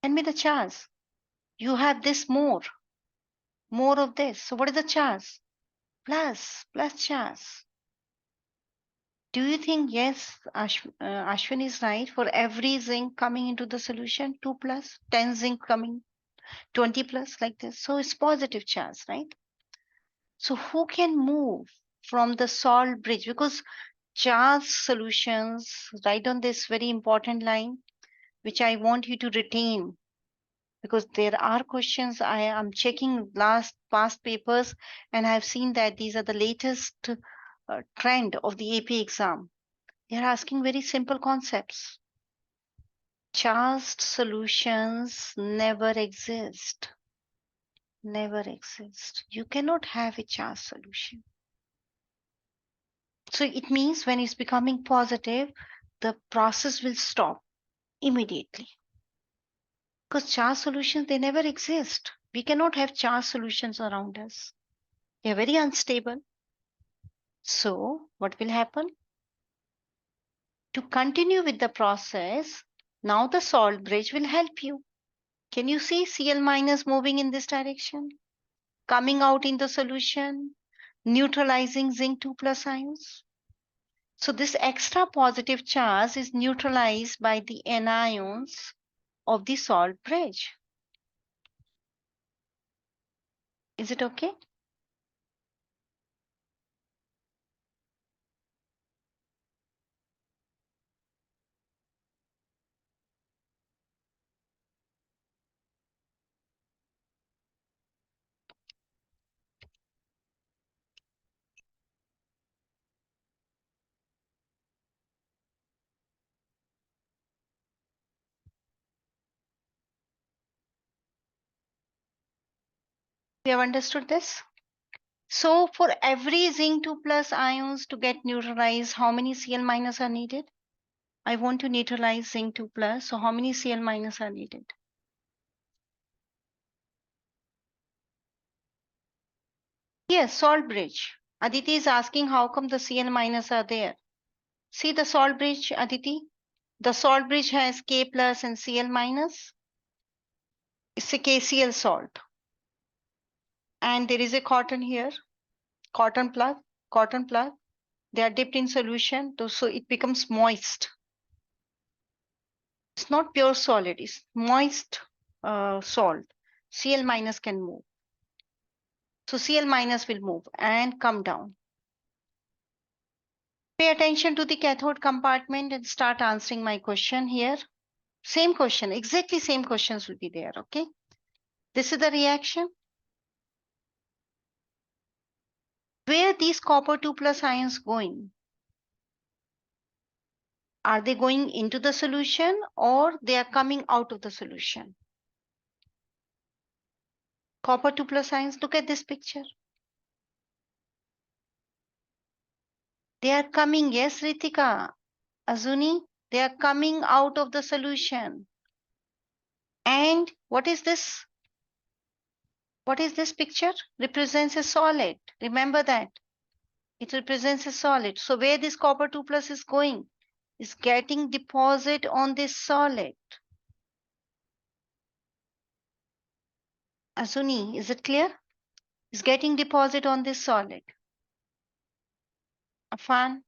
Tell me the charge. You have this more of this. So what is the charge? Plus charge. Do you think, yes, Ashwin is right? For every zinc coming into the solution, 2 plus, 10 zinc coming, 20 plus, like this. So it's positive charge, right? So who can move from the salt bridge? Because charge solutions, write on this very important line, which I want you to retain, because there are questions. I am checking past papers, and I've seen that these are the latest trend of the AP exam. They are asking very simple concepts. Charged solutions never exist. Never exist. You cannot have a charged solution. So it means when it's becoming positive, the process will stop immediately. Because charged solutions, they never exist. We cannot have charged solutions around us. They are very unstable. So what will happen? To continue with the process, now the salt bridge will help you. Can you see Cl minus moving in this direction? Coming out in the solution, neutralizing zinc 2 plus ions. So this extra positive charge is neutralized by the anions of the salt bridge. Is it okay? We have understood this? So for every zinc 2 plus ions to get neutralized, how many Cl minus are needed? I want to neutralize zinc 2 plus, so how many Cl minus are needed? Yes, salt bridge. Aditi is asking how come the Cl minus are there. See the salt bridge, Aditi? The salt bridge has K plus and Cl minus. It's a KCl salt. And there is a cotton here, cotton plug, cotton plug. They are dipped in solution, so it becomes moist. It's not pure solid, it's moist salt. Cl minus can move. So Cl minus will move and come down. Pay attention to the cathode compartment and start answering my question here. Same question, exactly same questions will be there, okay? This is the reaction. Where these copper 2 plus ions going? Are they going into the solution or they are coming out of the solution? Copper 2 plus ions, look at this picture. They are coming, yes, Ritika, Azuni, they are coming out of the solution. And what is this? What is this picture? Represents a solid. Remember that. It represents a solid. So where this copper 2 plus is going? Is getting deposit on this solid. Azuni, is it clear? Is getting deposit on this solid. Afan?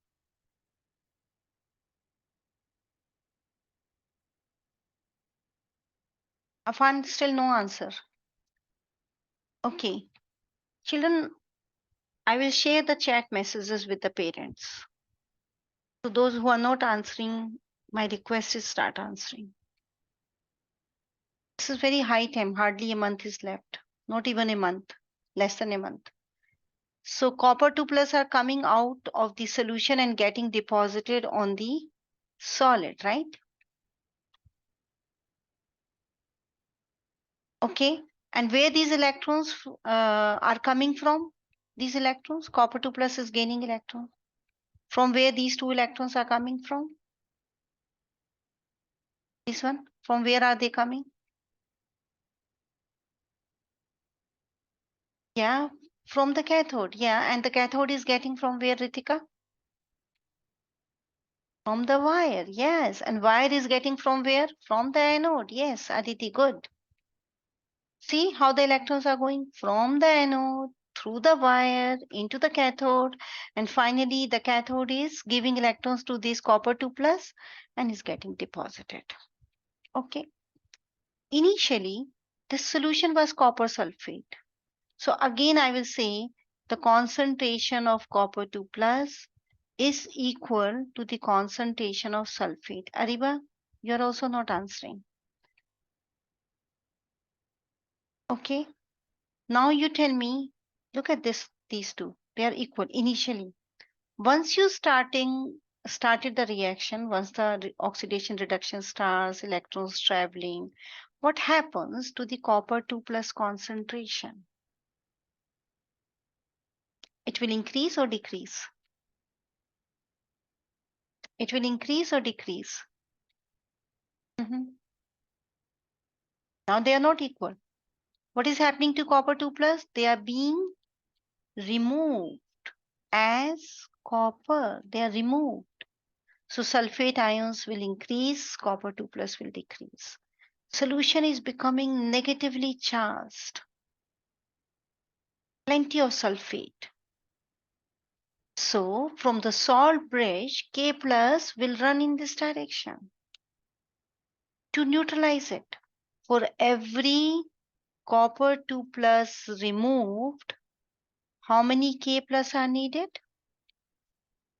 Afan, still no answer. Okay. Children, I will share the chat messages with the parents. So those who are not answering, my request is start answering. This is very high time. Hardly a month is left. Not even a month. Less than a month. So copper 2 plus are coming out of the solution and getting deposited on the solid, right? Okay. And where these electrons are coming from? These electrons, copper 2 plus is gaining electrons. From where these two electrons are coming from? This one. From where are they coming? Yeah, from the cathode. Yeah, and the cathode is getting from where, Ritika? From the wire. Yes, and wire is getting from where? From the anode. Yes, Aditi, good. See how the electrons are going from the anode through the wire into the cathode, and finally the cathode is giving electrons to this copper 2 plus and is getting deposited. Okay. Initially, this solution was copper sulfate. So again, I will say the concentration of copper 2 plus is equal to the concentration of sulfate. Ariba, you're also not answering. Okay. Now you tell me, look at these two. They are equal initially. Once you started the reaction, once the oxidation reduction starts, electrons traveling, what happens to the copper 2 plus concentration? It will increase or decrease? It will increase or decrease? Mhm. Now they are not equal. What is happening to copper 2 plus? They are being removed as copper. They are removed. So sulfate ions will increase, copper 2 plus will decrease. Solution is becoming negatively charged. Plenty of sulfate. So from the salt bridge, K plus will run in this direction to neutralize it. For every copper 2 plus removed, how many K plus are needed?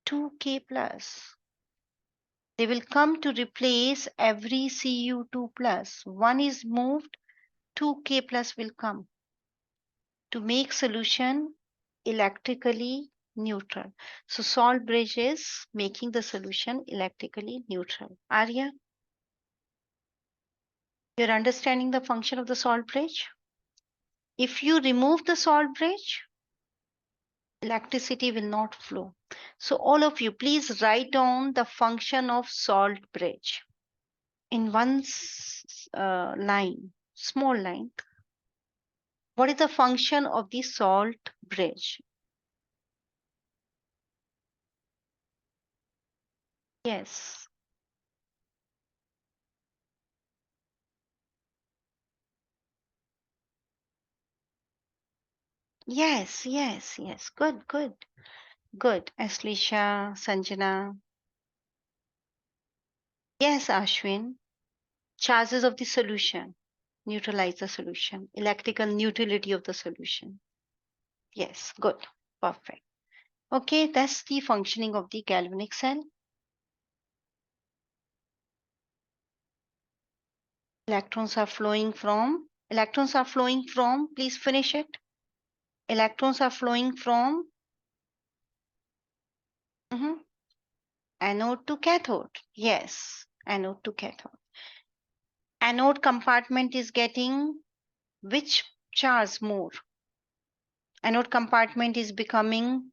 2K plus. They will come to replace every Cu2 plus. One is moved, 2K plus will come to make solution electrically neutral. So salt bridge is making the solution electrically neutral. Arya, you're understanding the function of the salt bridge? If you remove the salt bridge, electricity will not flow. So all of you, please write down the function of salt bridge in one line, small line. What is the function of the salt bridge? Yes. Yes, yes, yes. Good, good, good. Aslisha, Sanjana. Yes, Ashwin. Charges of the solution. Neutralize the solution. Electrical neutrality of the solution. Yes, good. Perfect. Okay, that's the functioning of the galvanic cell. Electrons are flowing from, please finish it. Electrons are flowing from mhm, anode to cathode. Yes, anode to cathode. Anode compartment is getting which charge more? Anode compartment is becoming,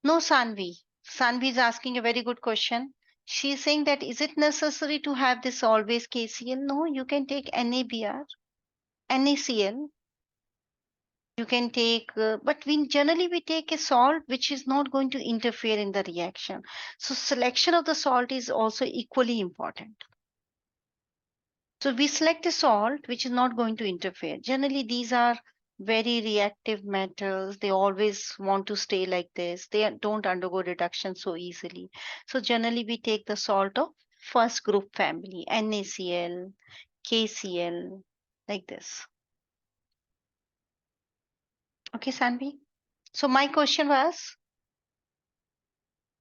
no, Sanvi. Sanvi is asking a very good question. She is saying that is it necessary to have this always KCl? No, you can take NaBr, NaCl. You can take, but we generally we take a salt which is not going to interfere in the reaction. So selection of the salt is also equally important. So we select a salt which is not going to interfere. Generally, these are very reactive metals. They always want to stay like this. They don't undergo reduction so easily. So generally, we take the salt of first group family, NaCl, KCl, like this. Okay, Sanvi? So my question was,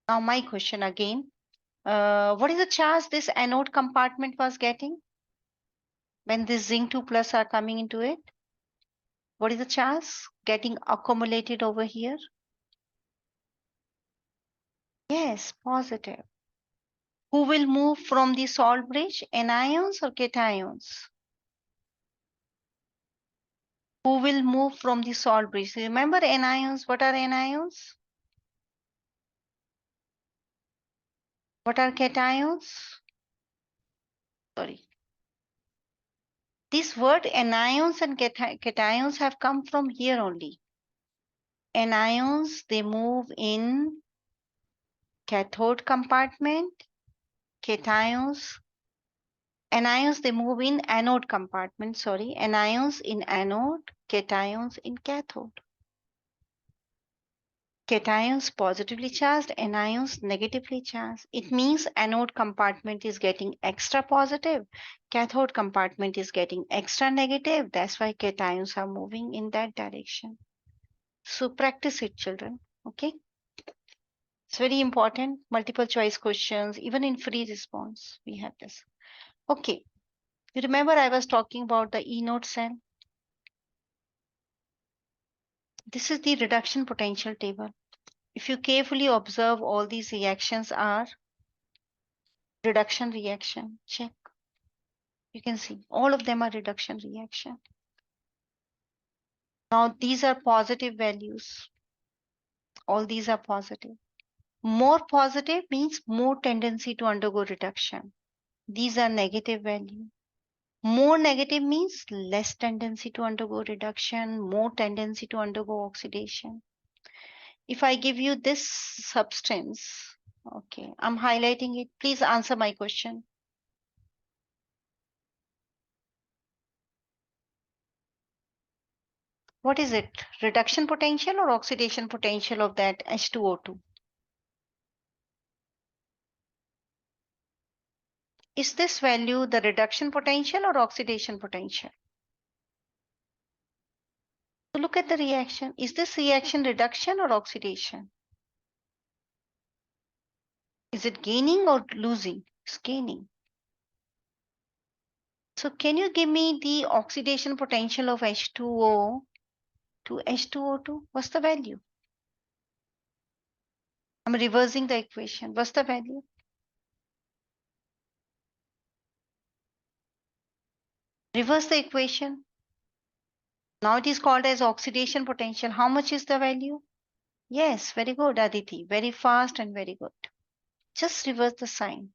now my question again. What is the charge this anode compartment was getting when this zinc 2 plus are coming into it? What is the charge getting accumulated over here? Yes, positive. Who will move from the salt bridge? Anions or cations? Who will move from the salt bridge? Remember anions? What are anions? What are cations? Sorry. This word anions and cations have come from here only. Anions, they move in cathode compartment. Cations Anions, they move in anode compartment, anions in anode, cations in cathode. Cations positively charged, anions negatively charged. It means anode compartment is getting extra positive, cathode compartment is getting extra negative. That's why cations are moving in that direction. So practice it, children. Okay. It's very important. Multiple choice questions, even in free response, we have this. Okay. You remember I was talking about the E node cell? This is the reduction potential table. If you carefully observe, all these reactions are reduction reaction. Check. You can see all of them are reduction reaction. Now these are positive values. All these are positive. More positive means more tendency to undergo reduction. These are negative value. More negative means less tendency to undergo reduction, more tendency to undergo oxidation. If I give you this substance, okay, I'm highlighting it. Please answer my question. What is it? Reduction potential or oxidation potential of that H2O2? Is this value the reduction potential or oxidation potential? So look at the reaction. Is this reaction reduction or oxidation? Is it gaining or losing? It's gaining. So can you give me the oxidation potential of H2O to H2O2? What's the value? I'm reversing the equation. What's the value? Reverse the equation. Now it is called as oxidation potential. How much is the value? Yes, very good, Aditi. Very fast and very good. Just reverse the sign.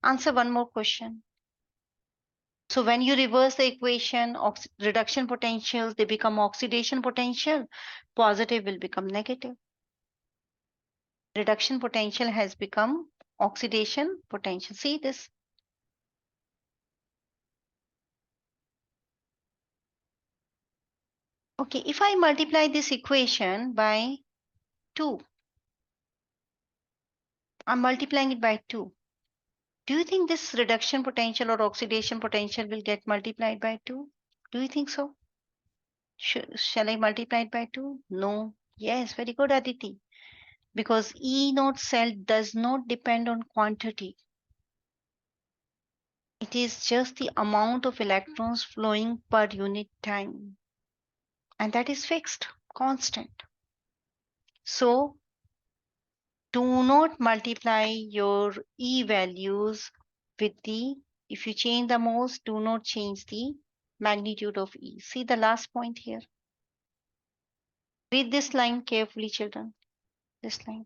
Answer one more question. So when you reverse the equation, reduction potentials, they become oxidation potential. Positive will become negative. Reduction potential has become oxidation potential. See this? Okay, if I multiply this equation by 2, I'm multiplying it by 2. Do you think this reduction potential or oxidation potential will get multiplied by 2? Do you think so? Shall I multiply it by 2? No. Yes, very good, Aditi. Because E node cell does not depend on quantity. It is just the amount of electrons flowing per unit time. And that is fixed, constant. So do not multiply your E values with the, if you change the moles, do not change the magnitude of E. See the last point here. Read this line carefully, children. This line.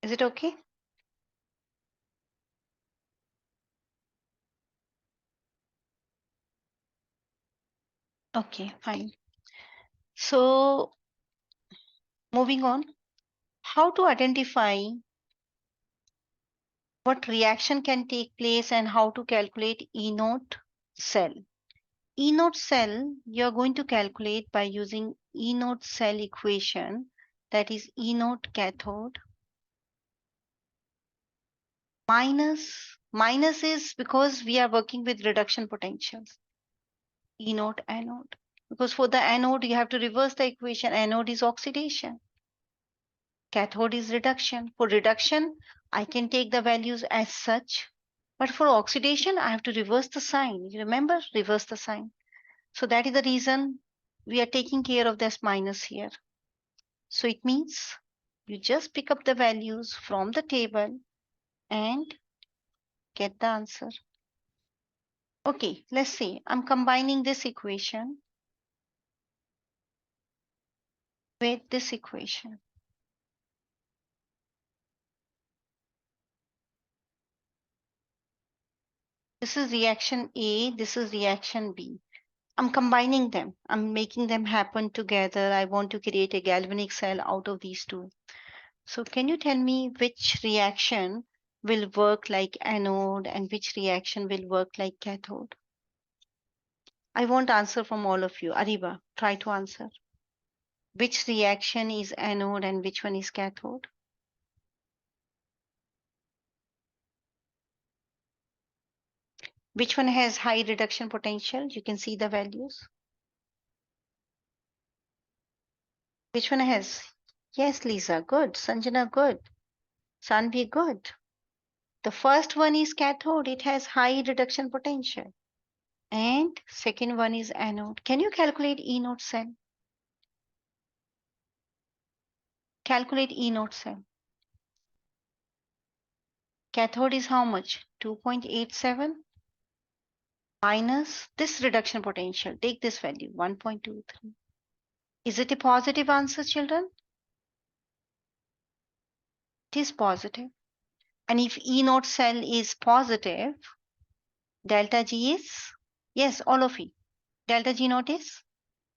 Is it okay? Okay, fine. So moving on, how to identify what reaction can take place and how to calculate E naught cell. E naught cell, you're going to calculate by using E naught cell equation, that is E naught cathode minus is because we are working with reduction potentials. E naught anode. Because for the anode, you have to reverse the equation. Anode is oxidation. Cathode is reduction. For reduction, I can take the values as such. But for oxidation, I have to reverse the sign. You remember? Reverse the sign. So that is the reason we are taking care of this minus here. So it means you just pick up the values from the table and get the answer. Okay, let's see. I'm combining this equation with this equation. This is reaction A, this is reaction B. I'm combining them. I'm making them happen together. I want to create a galvanic cell out of these two. So can you tell me which reaction will work like anode and which reaction will work like cathode? I want answer from all of you. Ariba, try to answer. Which reaction is anode and which one is cathode? Which one has high reduction potential? You can see the values. Which one has? Yes, Lisa, good. Sanjana, good. Sanvi, good. The first one is cathode. It has high reduction potential. And second one is anode. Can you calculate E naught cell? Calculate E naught cell. Cathode is how much? 2.87 minus this reduction potential. Take this value, 1.23. Is it a positive answer, children? It is positive. And if E naught cell is positive, delta G is, yes, all of you. Delta G naught is,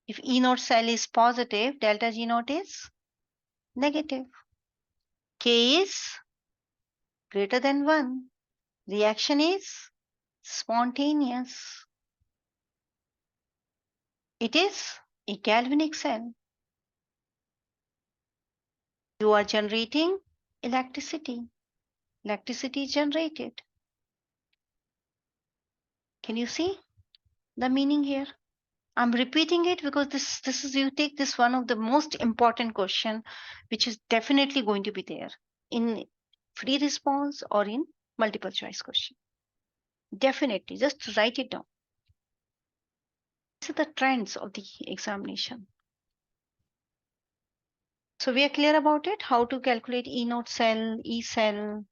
if E naught cell is positive, delta G naught is negative. K is greater than 1. Reaction is spontaneous. It is a galvanic cell. You are generating electricity. Electricity is generated. Can you see the meaning here? I'm repeating it because this is, you take this, one of the most important question which is definitely going to be there in free response or in multiple choice question. Definitely, just write it down. These are the trends of the examination. So we are clear about it, how to calculate E naught cell, E cell,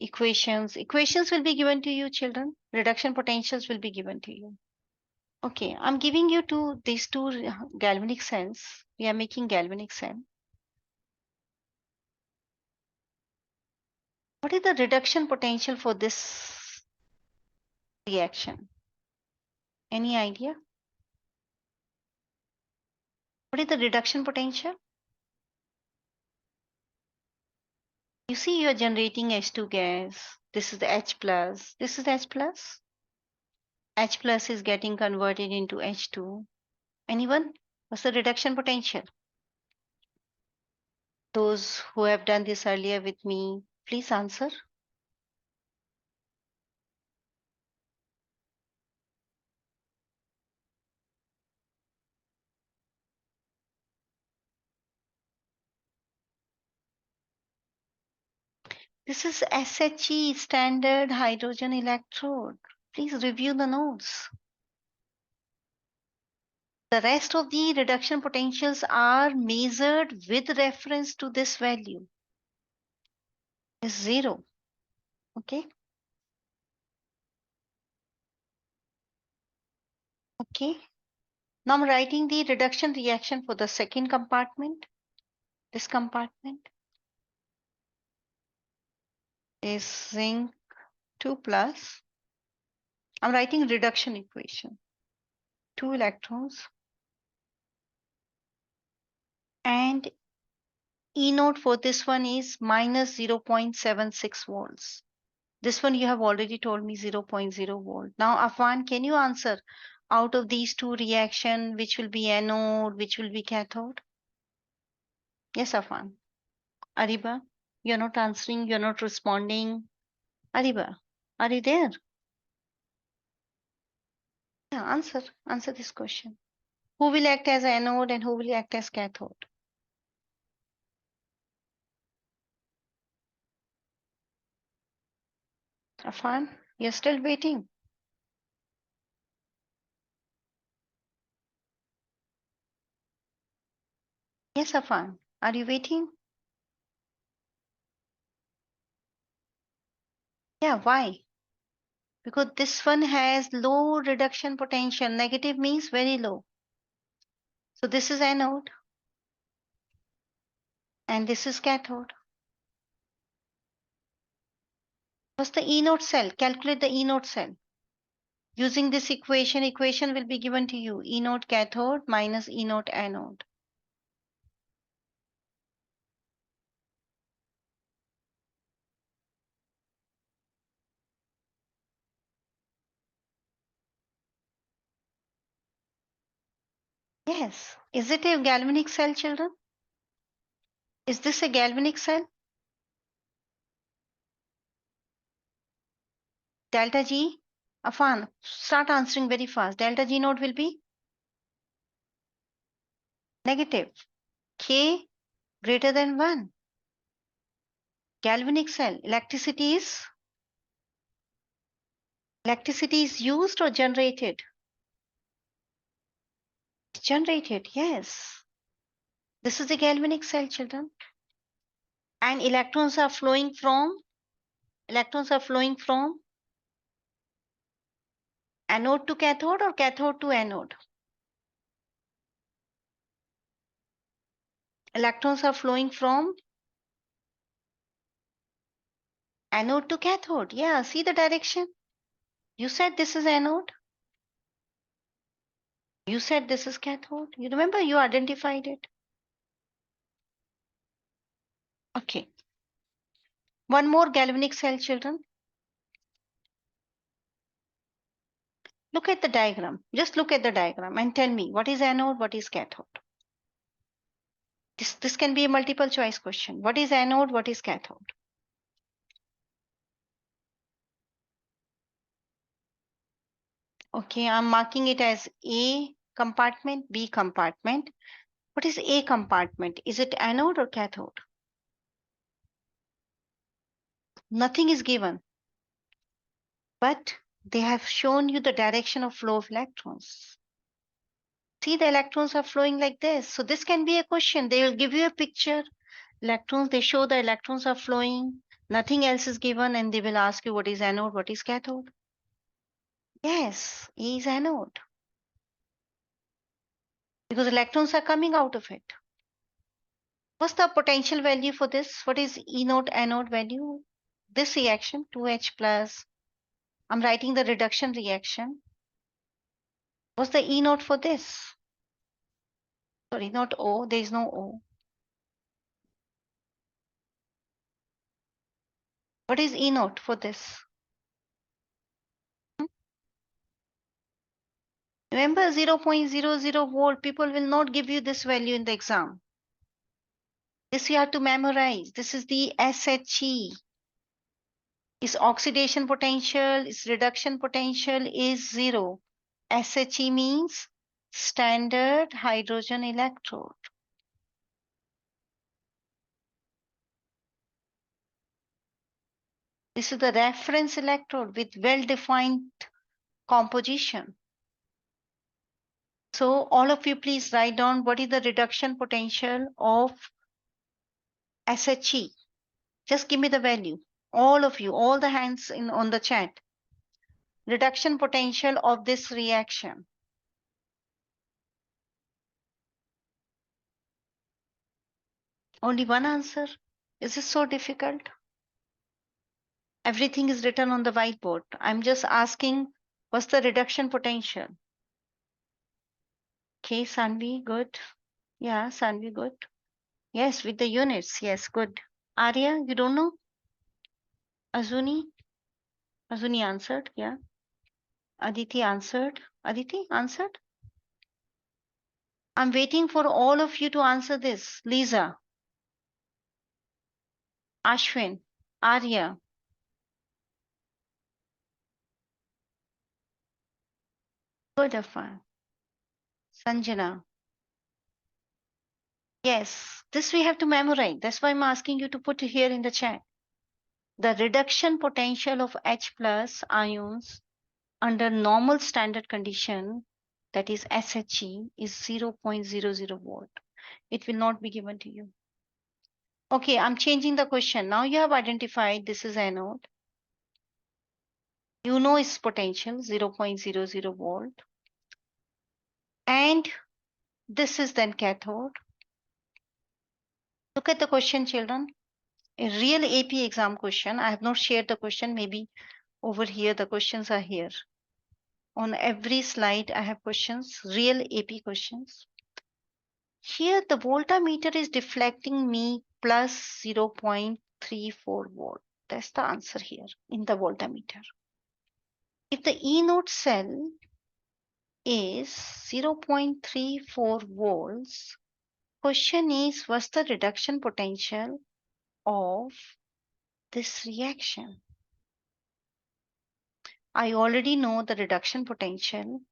equations. Equations will be given to you, children. Reduction potentials will be given to you. Okay, I'm giving you these two galvanic cells. We are making galvanic cell. What is the reduction potential for this reaction? Any idea? What is the reduction potential? You see, you are generating H2 gas. This is the H plus. This is the H plus. H plus is getting converted into H2. Anyone? What's the reduction potential? Those who have done this earlier with me, please answer. This is SHE, standard hydrogen electrode. Please review the notes. The rest of the reduction potentials are measured with reference to this value. Is 0. Okay. Okay. Now I'm writing the reduction reaction for the second compartment. This compartment is zinc 2 plus. I'm writing reduction equation. 2 electrons. And E naught for this one is minus 0.76 volts. This one you have already told me 0.0 volt. Now, Afan, can you answer out of these two reaction, which will be anode, which will be cathode? Yes, Afan. Ariba, you're not answering, you're not responding. Ariba, are you there? Yeah, answer this question. Who will act as anode and who will act as cathode? Afan, you're still waiting. Yes, Afan, are you waiting? Yeah, why? Because this one has low reduction potential. Negative means very low. So this is anode and this is cathode. What's the E naught cell? Calculate the E naught cell. Using this equation will be given to you. E naught cathode minus E naught anode. Yes. Is it a galvanic cell, children? Is this a galvanic cell? Delta G? Afan, start answering very fast. Delta G node will be negative. K greater than 1. Galvanic cell. Electricity is used or generated? Generated, yes. This is the galvanic cell, children. And electrons are flowing from anode to cathode or cathode to anode. Electrons are flowing from anode to cathode. Yeah, see the direction? You said this is anode. You said this is cathode. You remember you identified it. Okay. One more galvanic cell, children. Look at the diagram. Just look at the diagram and tell me what is anode, what is cathode. This can be a multiple choice question. What is anode, what is cathode? Okay, I'm marking it as A compartment, B compartment. What is A compartment? Is it anode or cathode? Nothing is given, but they have shown you the direction of flow of electrons. See, the electrons are flowing like this. So this can be a question. They will give you a picture. Electrons, they show the electrons are flowing. Nothing else is given, and they will ask you what is anode, what is cathode. Yes, E is anode because electrons are coming out of it. What's the potential value for this? What is E naught anode value? This reaction, 2H plus. I'm writing the reduction reaction. What's the E naught for this? Sorry, not O. There is no O. What is E naught for this? Remember 0.00 volt. People will not give you this value in the exam. This you have to memorize. This is the SHE. Its oxidation potential, its reduction potential is 0. SHE means standard hydrogen electrode. This is the reference electrode with well-defined composition. So all of you please write down what is the reduction potential of SHE. Just give me the value. All of you, all the hands on the chat. Reduction potential of this reaction. Only one answer? Is this so difficult? Everything is written on the whiteboard. I'm just asking, what's the reduction potential? Okay, Sanvi, good. Yeah, Sanvi, good. Yes, with the units. Yes, good. Arya, you don't know? Azuni? Azuni answered, yeah. Aditi answered. Aditi answered? I'm waiting for all of you to answer this. Lisa, Ashwin, Arya. Good, Afan. Sanjana. Yes, this we have to memorize. That's why I'm asking you to put it here in the chat. The reduction potential of H plus ions under normal standard condition, that is SHE, is 0.00 volt. It will not be given to you. Okay, I'm changing the question. Now you have identified this is anode. You know its potential, 0.00 volt. And this is then cathode. Look at the question, children. A real AP exam question. I have not shared the question. Maybe over here, the questions are here. On every slide, I have questions, real AP questions. Here, the voltmeter is deflecting me plus 0.34 volt. That's the answer here in the voltmeter. If the E node cell is 0.34 volts. Question is, what's the reduction potential of this reaction? I already know the reduction potential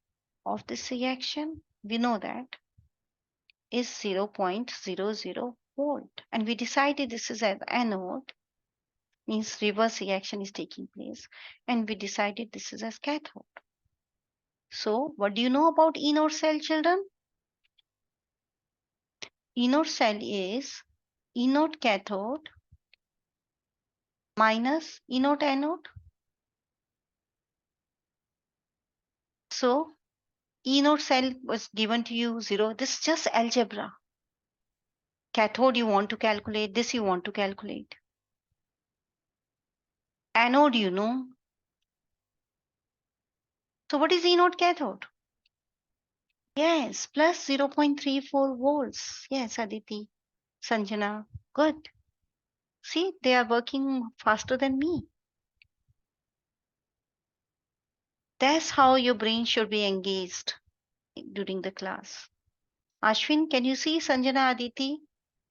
of this reaction. We know that is 0.00 volt. And we decided this is an anode, means reverse reaction is taking place. And we decided this is as cathode. So what do you know about anode cell, children? Anode cell is anode cathode minus anode anode. So anode cell was given to you 0. This is just algebra. Cathode you want to calculate, this you want to calculate. Anode you know. So what is anode cathode? Yes, plus 0.34 volts. Yes, Aditi, Sanjana, good. See, they are working faster than me. That's how your brain should be engaged during the class. Ashwin, can you see Sanjana, Aditi?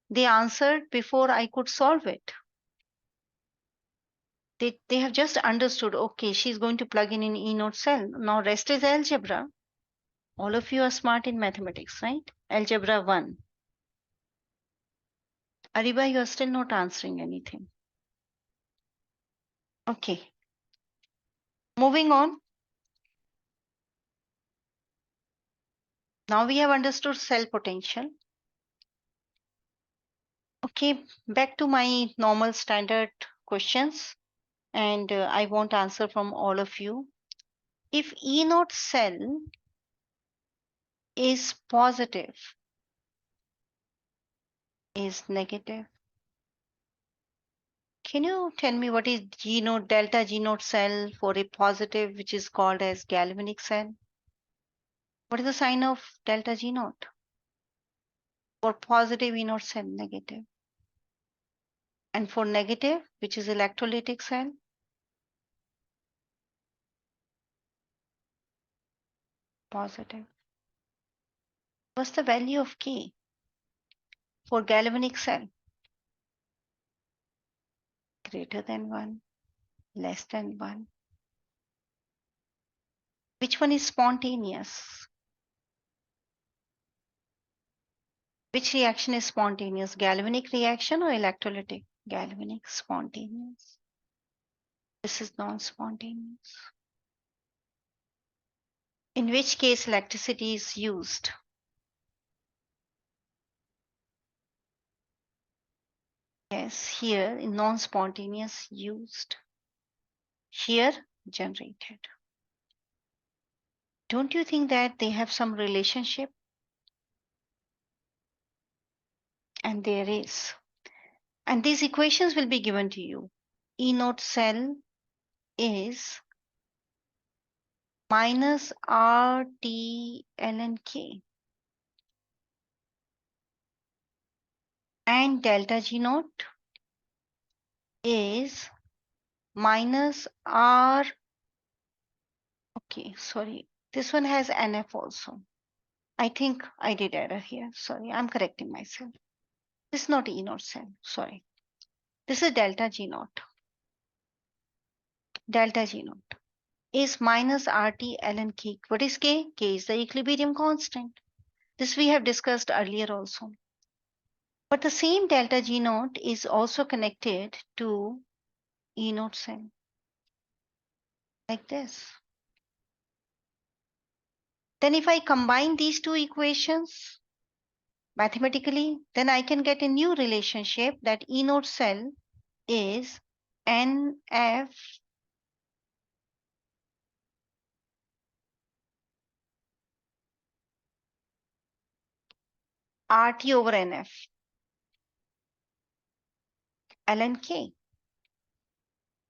They answered before I could solve it. They have just understood, okay, she's going to plug in an E-node cell. Now rest is algebra. All of you are smart in mathematics, right? Algebra 1. Ariba, you are still not answering anything. Okay. Moving on. Now we have understood cell potential. Okay, back to my normal standard questions. And I want answer from all of you. If E-node cell is positive, is negative, can you tell me what is G node, delta G node cell for a positive, which is called as galvanic cell? What is the sign of delta G node? For positive E node cell, negative. And for negative, which is electrolytic cell, positive. What's the value of K for galvanic cell? Greater than 1, less than 1. Which one is spontaneous? Which reaction is spontaneous? Galvanic reaction or electrolytic? Galvanic, spontaneous. This is non-spontaneous. In which case electricity is used? Yes, here in non-spontaneous used. Here generated. Don't you think that they have some relationship? And there is. And these equations will be given to you. E naught cell is minus RT ln K. And delta G naught is minus R. Okay, sorry. This one has NF also. I think I did error here. Sorry, I'm correcting myself. This is not E naught cell. Sorry. This is delta G naught. Delta G naught is minus RT ln K. What is K? K is the equilibrium constant. This we have discussed earlier also. But the same delta G naught is also connected to E naught cell. Like this. Then if I combine these two equations mathematically, then I can get a new relationship that E naught cell is NF RT over NF ln K.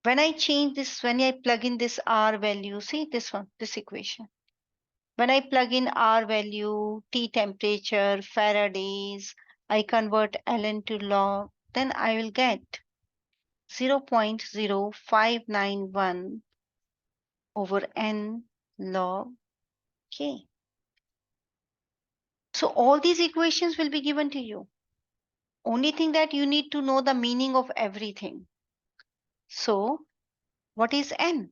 When I change this, when I plug in this R value, see this one, this equation. When I plug in R value, T temperature, Faradays, I convert ln to log, then I will get 0.0591 over N log K. So all these equations will be given to you. Only thing that you need to know the meaning of everything. So what is N?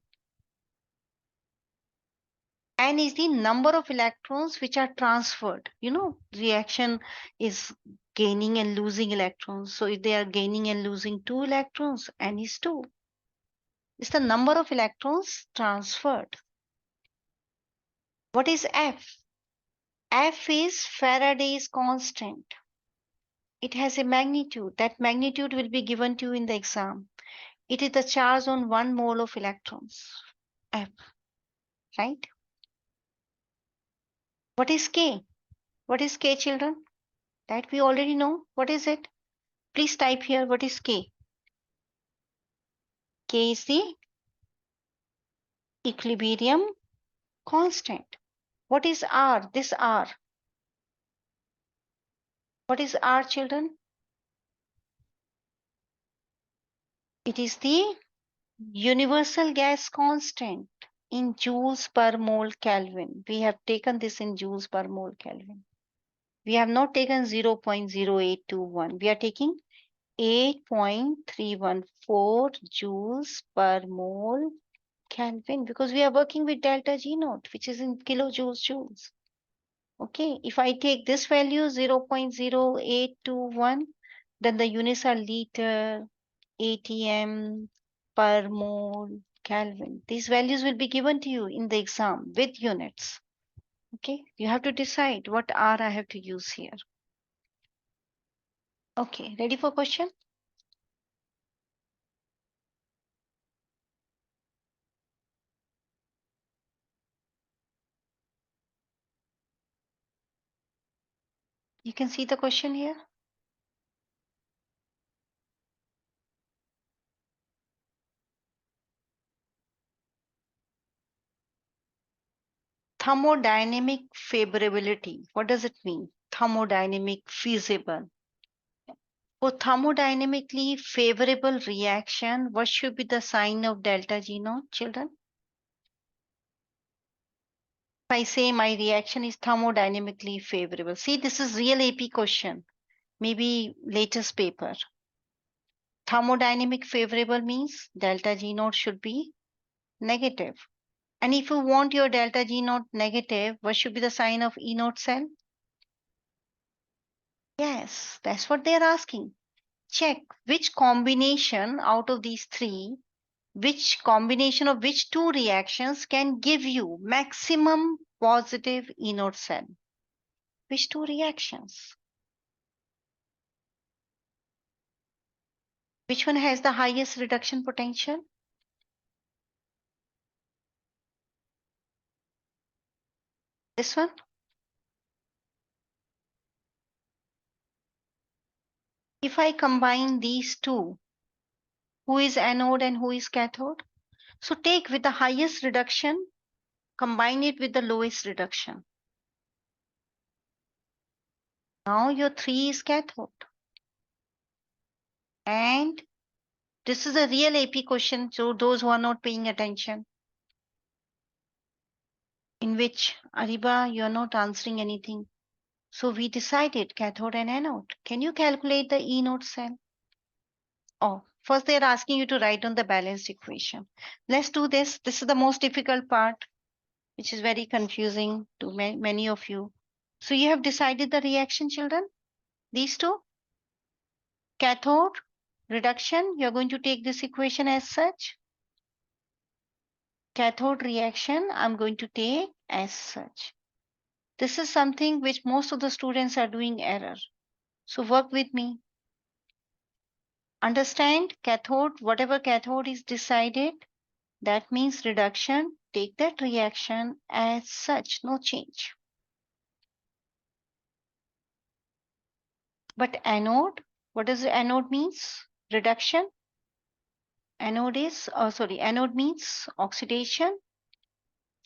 N is the number of electrons which are transferred. Reaction is gaining and losing electrons. So if they are gaining and losing 2 electrons, N is 2. It's the number of electrons transferred. What is F? F is Faraday's constant. It has a magnitude. That magnitude will be given to you in the exam. It is the charge on 1 mole of electrons. F, right? What is K? What is K, children? That we already know. What is it? Please type here. What is K? K is the equilibrium constant. What is R? This R. What is R, children? It is the universal gas constant in joules per mole Kelvin. We have taken this in joules per mole Kelvin. We have not taken 0.0821. We are taking 8.314 joules per mole Kelvin because we are working with delta G naught, which is in kilojoules joules. Okay, if I take this value 0.0821, then the units are liter, ATM, per mole, Kelvin. These values will be given to you in the exam with units. Okay, you have to decide what R I have to use here. Okay, ready for question? You can see the question here. Thermodynamic favorability. What does it mean? Thermodynamic feasible. For thermodynamically favorable reaction, what should be the sign of delta G naught, children? If I say my reaction is thermodynamically favorable. See, this is real AP question. Maybe latest paper. Thermodynamic favorable means delta G naught should be negative. And if you want your delta G naught negative, what should be the sign of E naught cell? Yes, that's what they're asking. Check which combination out of these three, which combination of which two reactions can give you maximum positive E naught cell. Which two reactions? Which one has the highest reduction potential? This one? If I combine these two, who is anode and who is cathode? So take with the highest reduction, combine it with the lowest reduction. Now your 3 is cathode. And this is a real AP question, so those who are not paying attention, in which, Ariba, you are not answering anything. So we decided cathode and anode. Can you calculate the E naught cell? Oh, first they're asking you to write on the balanced equation. Let's do this. This is the most difficult part, which is very confusing to many of you. So you have decided the reaction, children? These two? Cathode, reduction, you're going to take this equation as such. Cathode reaction, I'm going to take as such. This is something which most of the students are doing error. So work with me. Understand cathode, whatever cathode is decided, that means reduction. Take that reaction as such, no change. But anode, what does anode means? Reduction. Anode is, anode means oxidation.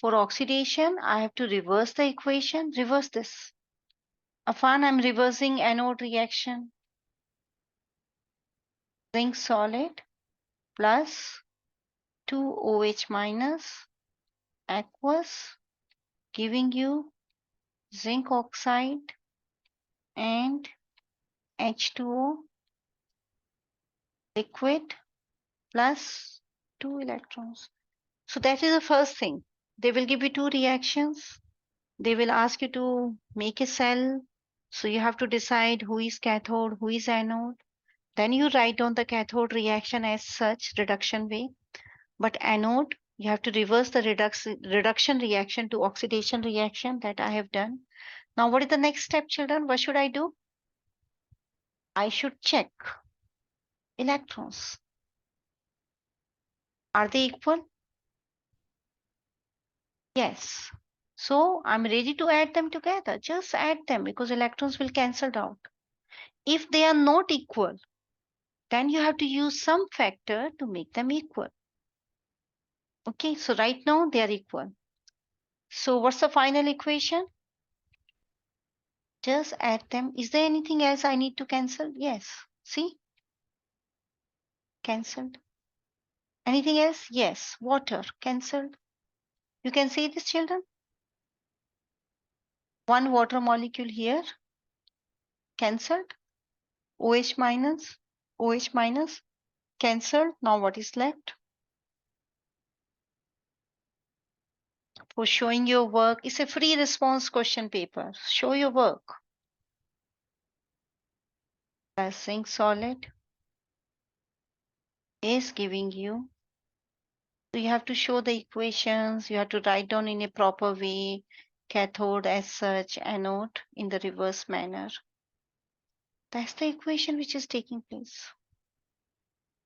For oxidation, I have to reverse the equation. Reverse this. Afan, I'm reversing anode reaction. Zinc solid plus 2OH minus aqueous, giving you zinc oxide and H2O liquid plus 2 electrons. So that is the first thing. They will give you two reactions. They will ask you to make a cell. So you have to decide who is cathode, who is anode. Then you write down the cathode reaction as such, reduction way. But anode, you have to reverse the reduction reaction to oxidation reaction that I have done. Now, what is the next step, children? What should I do? I should check electrons. Are they equal? Yes. So I'm ready to add them together. Just add them because electrons will cancel out. If they are not equal, then you have to use some factor to make them equal. Okay, so right now they are equal. So what's the final equation? Just add them. Is there anything else I need to cancel? Yes. See? Cancelled. Anything else? Yes. Water. Cancelled. You can see this, children? One water molecule here. Cancelled. OH minus. OH minus. Cancelled. Now what is left? For showing your work. It's a free response question paper. Show your work. The zinc solid is giving you. So you have to show the equations. You have to write down in a proper way. Cathode as such, anode in the reverse manner. That's the equation which is taking place.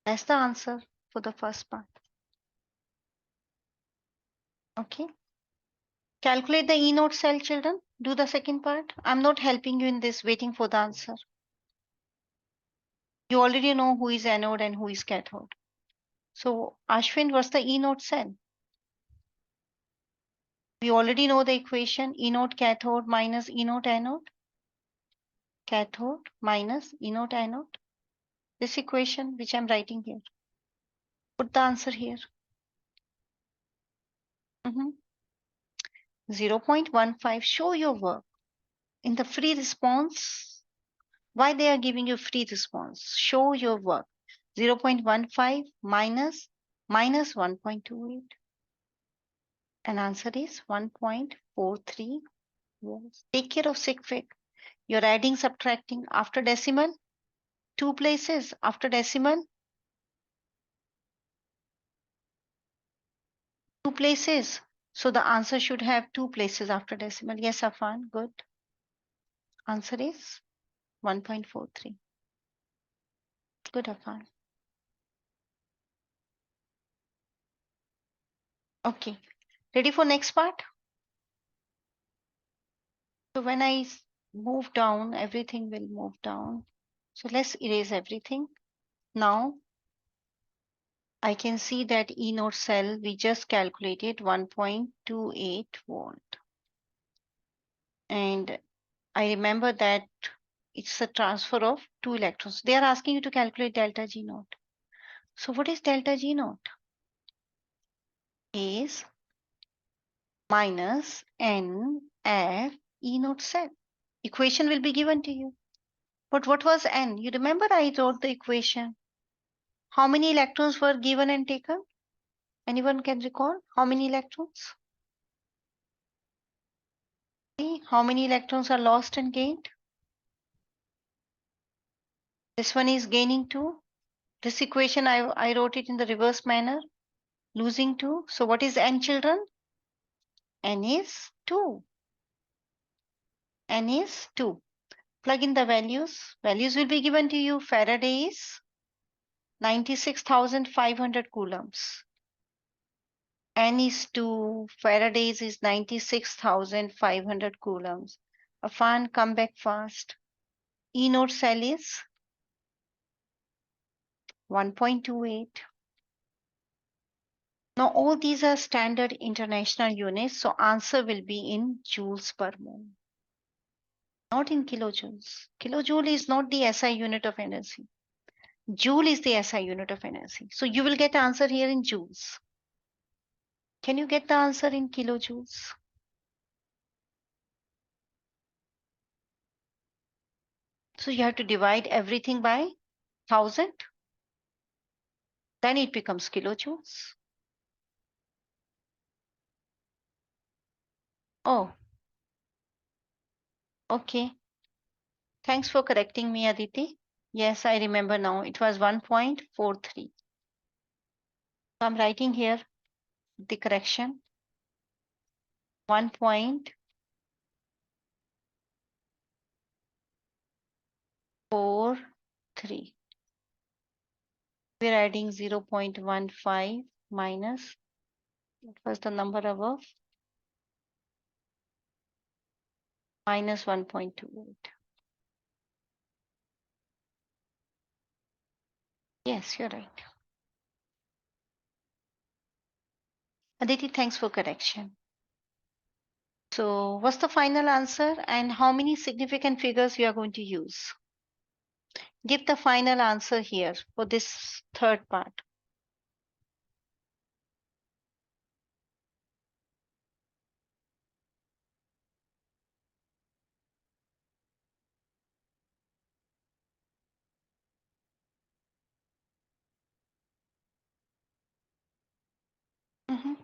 That's the answer for the first part. Okay. Calculate the E node cell, children. Do the second part. I'm not helping you in this, waiting for the answer. You already know who is anode and who is cathode. So, Ashwin, what's the E node cell? We already know the equation E node cathode minus E node anode. Cathode minus E node anode. This equation which I'm writing here. Put the answer here. 0.15. Show your work. In the free response, why they are giving you free response? Show your work. 0.15 minus 1.28. And answer is 1.43 volts. Take care of sig fig. You're adding, subtracting after decimal. Two places after decimal. Two places. So the answer should have two places after decimal. Yes, Afan, good. Answer is 1.43. Good, Afan. Okay. Ready for next part? So when I move down, everything will move down. So let's erase everything. Now I can see that E node cell we just calculated 1.28 volt. And I remember that it's a transfer of 2 electrons. They are asking you to calculate delta G naught. So what is delta G naught? Is minus NF E node cell. Equation will be given to you. But what was N? You remember I wrote the equation. How many electrons were given and taken? Anyone can recall? How many electrons? See, how many electrons are lost and gained? This one is gaining 2. This equation I wrote it in the reverse manner. Losing 2. So what is N, children? N is 2. N is 2. Plug in the values. Values will be given to you. Faraday is 96,500 coulombs. N is 2. Faraday's is 96,500 coulombs. Afan, come back fast. E node cell is 1.28. Now all these are standard international units, so answer will be in joules per mole, not in kilojoules. Kilojoule is not the SI unit of energy. Joule is the SI unit of energy. So you will get answer here in joules. Can you get the answer in kilojoules? So you have to divide everything by 1000. Then it becomes kilojoules. Oh, okay. Thanks for correcting me, Aditi. Yes, I remember now. It was 1.43. So I'm writing here the correction. 1.43. We're adding 0.15 minus, what was the number above? Minus 1.28. Yes, you're right. Aditi, thanks for correction. So what's the final answer and how many significant figures we are going to use? Give the final answer here for this third part. Mhm.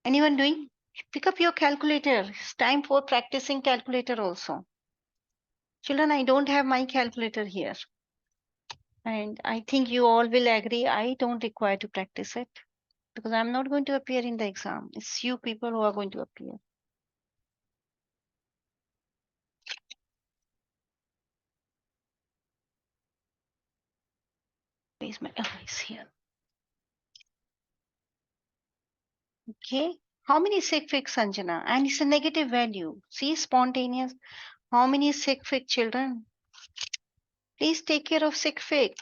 Anyone doing? Pick up your calculator. It's time for practicing calculator also. Children, I don't have my calculator here. And I think you all will agree I don't require to practice it because I'm not going to appear in the exam. It's you people who are going to appear. Where's my is here? Okay. How many sig fig, Sanjana? And it's a negative value. See, spontaneous. How many sig fig children? Please take care of sig fig.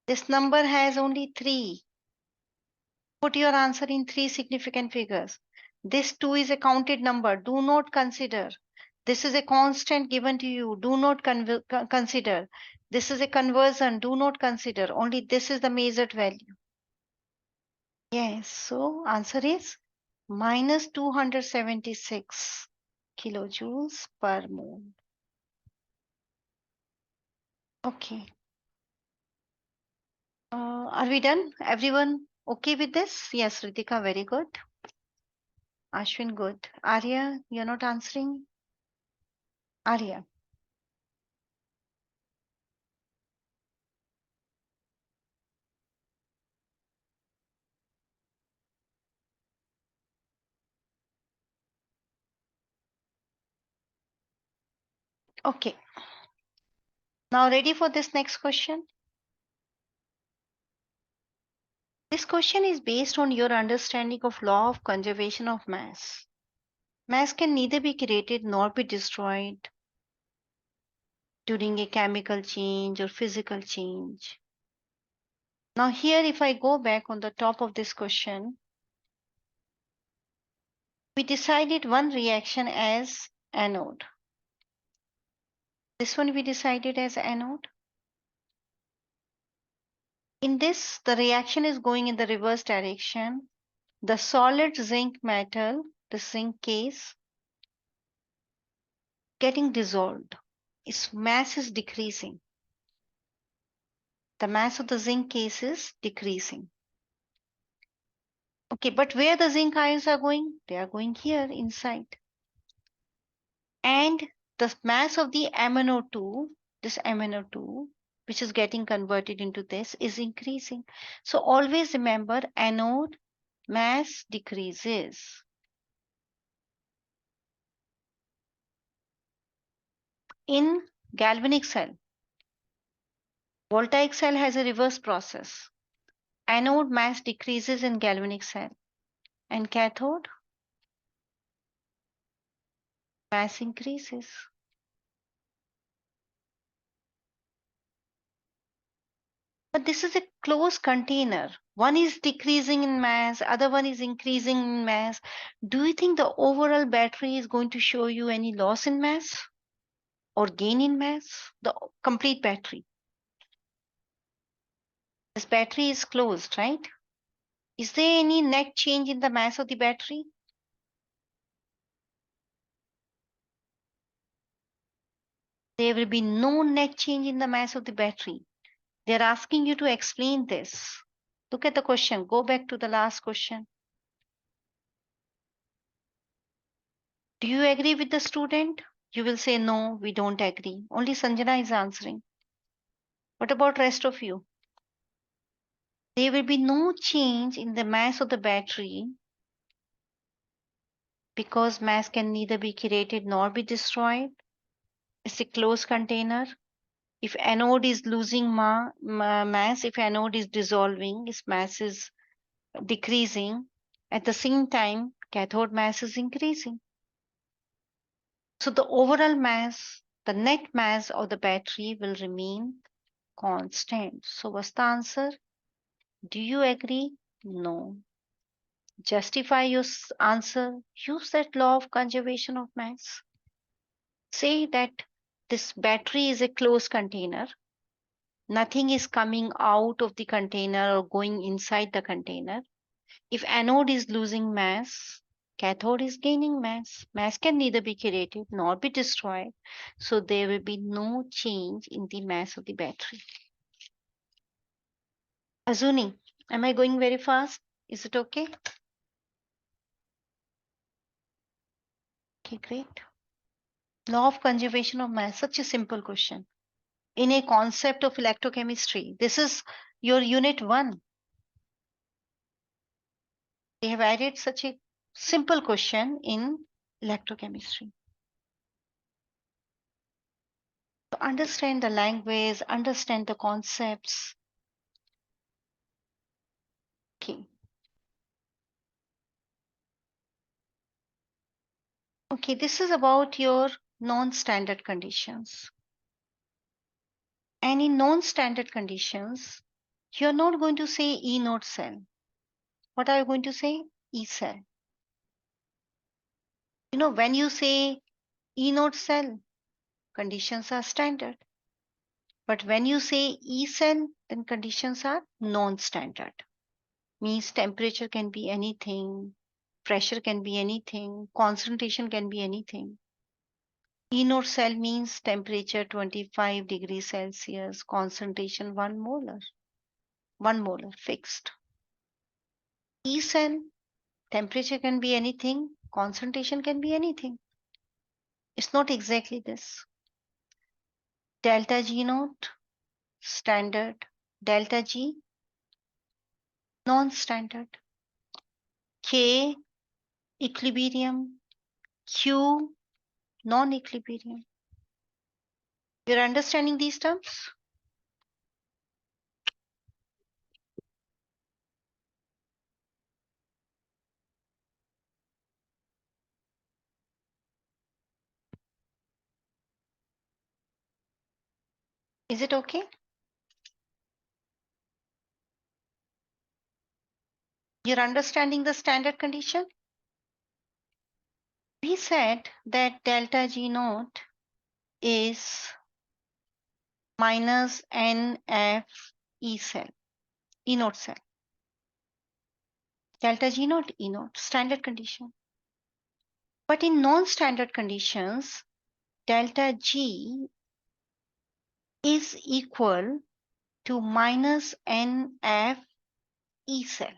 This number has only 3. Put your answer in 3 significant figures. This 2 is a counted number. Do not consider. This is a constant given to you. Do not consider. This is a conversion. Do not consider. Only this is the measured value. Yes. So answer is minus 276 kilojoules per mole. Okay. Are we done? Everyone okay with this? Yes, Ritika, very good. Ashwin, good. Arya, you're not answering? Arya. Okay. Now ready for this next question? This question is based on your understanding of law of conservation of mass. Mass can neither be created nor be destroyed during a chemical change or physical change. Now here, if I go back on the top of this question, we decided one reaction as anode. This one we decided as anode. In this, the reaction is going in the reverse direction. The solid zinc metal, the zinc case, getting dissolved. Its mass is decreasing. The mass of the zinc case is decreasing. Okay, but where the zinc ions are going? They are going here inside. And the mass of the MnO2, this MnO2, which is getting converted into this, is increasing. So always remember, anode mass decreases. In galvanic cell, voltaic cell has a reverse process. Anode mass decreases in galvanic cell, and cathode mass increases. But this is a closed container. One is decreasing in mass, other one is increasing in mass. Do you think the overall battery is going to show you any loss in mass or gain in mass? The complete battery. This battery is closed, right? Is there any net change in the mass of the battery? There will be no net change in the mass of the battery. They're asking you to explain this. Look at the question. Go back to the last question. Do you agree with the student? You will say, no, we don't agree. Only Sanjana is answering. What about rest of you? There will be no change in the mass of the battery because mass can neither be created nor be destroyed. It's a closed container. If anode is losing mass, if anode is dissolving, its mass is decreasing. At the same time, cathode mass is increasing. So the overall mass, the net mass of the battery will remain constant. So what's the answer? Do you agree? No. Justify your answer. Use that law of conservation of mass. Say that this battery is a closed container. Nothing is coming out of the container or going inside the container. If anode is losing mass, cathode is gaining mass. Mass can neither be created nor be destroyed. So there will be no change in the mass of the battery. Azuni, am I going very fast? Is it okay? Okay, great. Law of conservation of mass, such a simple question. In a concept of electrochemistry, this is your unit 1. They have added such a simple question in electrochemistry. To understand the language, understand the concepts. Okay. Okay, this is about your non-standard conditions. And in non-standard conditions, you're not going to say E node cell. What are you going to say? E cell. You know, when you say E node cell, conditions are standard. But when you say E cell, then conditions are non-standard. Means temperature can be anything, pressure can be anything, concentration can be anything. E node cell means temperature 25 degrees Celsius, concentration 1 molar. 1 molar fixed. E cell, temperature can be anything, concentration can be anything. It's not exactly this. Delta G naught, standard. Delta G, non-standard. K, equilibrium. Q, non-equilibrium. You're understanding these terms? Is it okay? You're understanding the standard condition? We said that delta G naught is minus NF E cell, E naught cell. Delta G naught, E naught, standard condition. But in non-standard conditions, delta G is equal to minus NF E cell.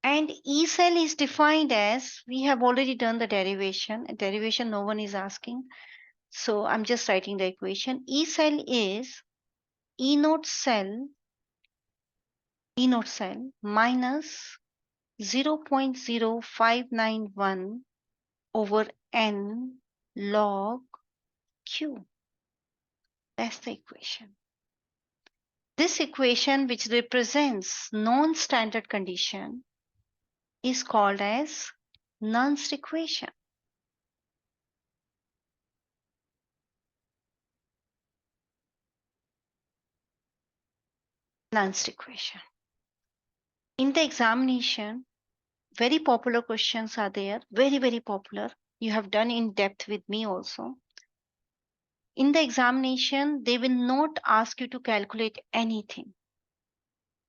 And E cell is defined as, we have already done the derivation. Derivation no one is asking. So I'm just writing the equation. E cell is E naught cell minus 0.0591 over N log Q. That's the equation. This equation, which represents non-standard condition, is called as Nernst equation. Nernst equation. In the examination, very popular questions are there, very, very popular. You have done in depth with me also. In the examination, they will not ask you to calculate anything.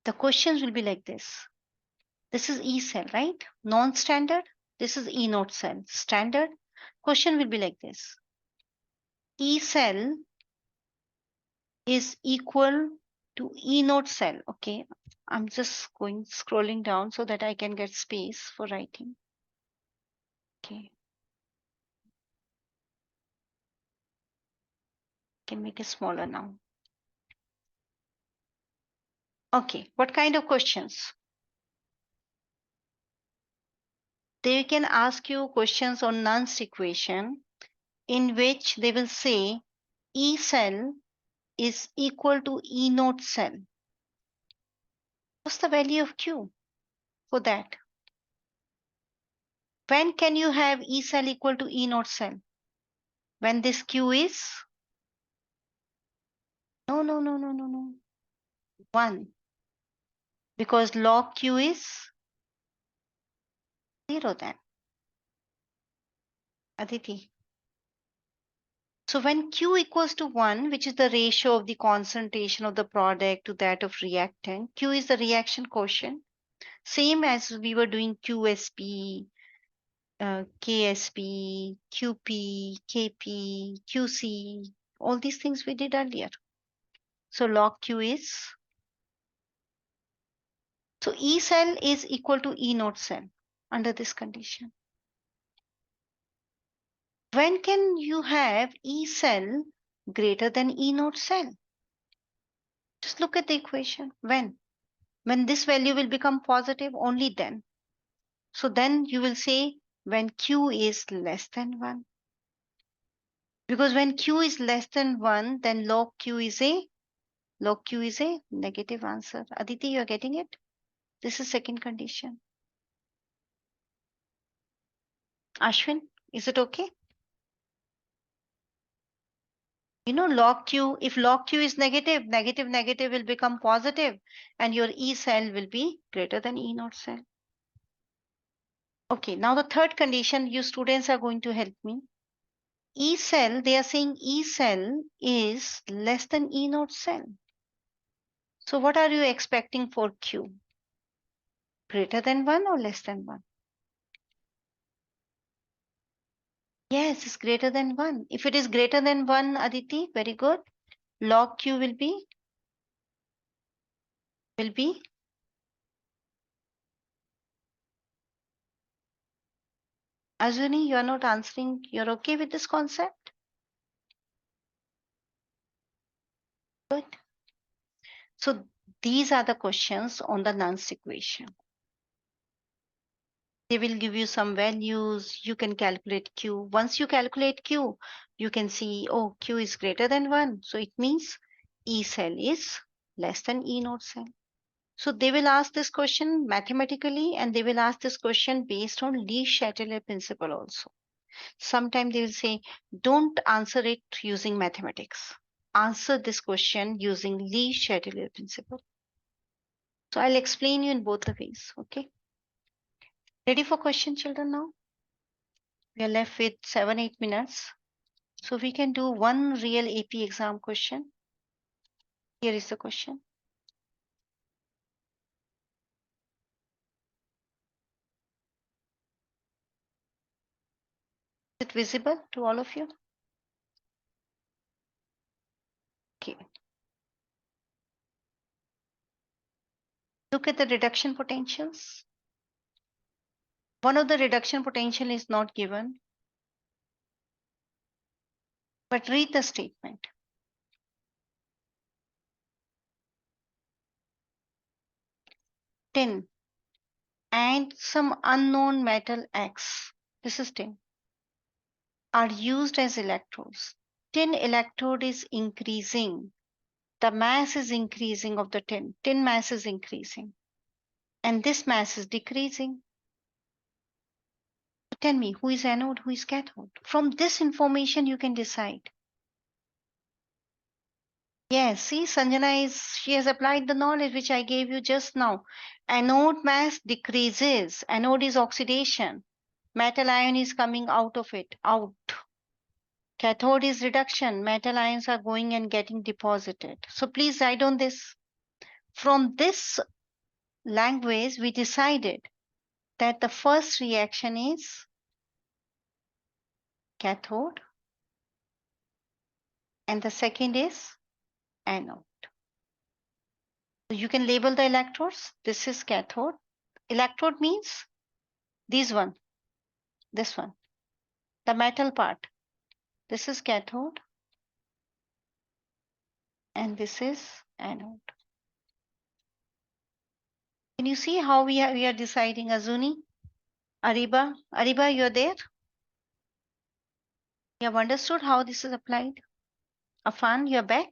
The questions will be like this. This is E cell, right? Non-standard. This is E naught cell. Standard. Question will be like this. E cell is equal to E naught cell. Okay, I'm just scrolling down so that I can get space for writing. Okay, can make it smaller now. Okay, what kind of questions? They can ask you questions on Nernst equation in which they will say E cell is equal to E naught cell. What's the value of Q for that? When can you have E cell equal to E naught cell? When this Q is? No. 1. Because log Q is 0 then. Aditi. So when Q equals to 1, which is the ratio of the concentration of the product to that of reactant, Q is the reaction quotient. Same as we were doing QSP, KSP, QP, KP, QC, all these things we did earlier. So log Q is, so E cell is equal to E naught cell under this condition. When can you have E cell greater than E naught cell? Just look at the equation. When? When this value will become positive, only then. So then you will say when Q is less than 1. Because when Q is less than 1, then log Q is a negative answer. Aditi, you are getting it? This is second condition. Ashwin, is it okay? You know, log Q, if log Q is negative, negative will become positive and your E cell will be greater than E naught cell. Okay, now the third condition, you students are going to help me. E cell, they are saying E cell is less than E naught cell. So what are you expecting for Q? Greater than 1 or less than 1? Yes, it's greater than 1. If it is greater than 1, Aditi, very good. Log Q will be Azuni, you are not answering. You're okay with this concept? Good. So these are the questions on the Nernst equation. They will give you some values. You can calculate Q. Once you calculate Q, you can see, oh, Q is greater than 1. So it means E cell is less than E naught cell. So they will ask this question mathematically and they will ask this question based on Lee-Chatelier principle also. Sometimes they will say, don't answer it using mathematics. Answer this question using Lee-Chatelier principle. So I'll explain you in both the ways, okay? Ready for question, children, now? We are left with 7-8 minutes. So we can do one real AP exam question. Here is the question. Is it visible to all of you? Okay. Look at the reduction potentials. One of the reduction potential is not given. But read the statement. Tin and some unknown metal X, this is tin, are used as electrodes. Tin electrode is increasing. The mass is increasing of the tin. Tin mass is increasing. And this mass is decreasing. Tell me, who is anode, who is cathode? From this information, you can decide. Yes, see, Sanjana she has applied the knowledge which I gave you just now. Anode mass decreases. Anode is oxidation. Metal ion is coming out of it, out. Cathode is reduction. Metal ions are going and getting deposited. So please write on this. From this language, we decided that the first reaction is cathode and the second is anode. So you can label the electrodes. This is cathode. Electrode means this one, the metal part. This is cathode and this is anode. Can you see how we are deciding, Azuni? Ariba, you're there? You have understood how this is applied? Afan, you're back?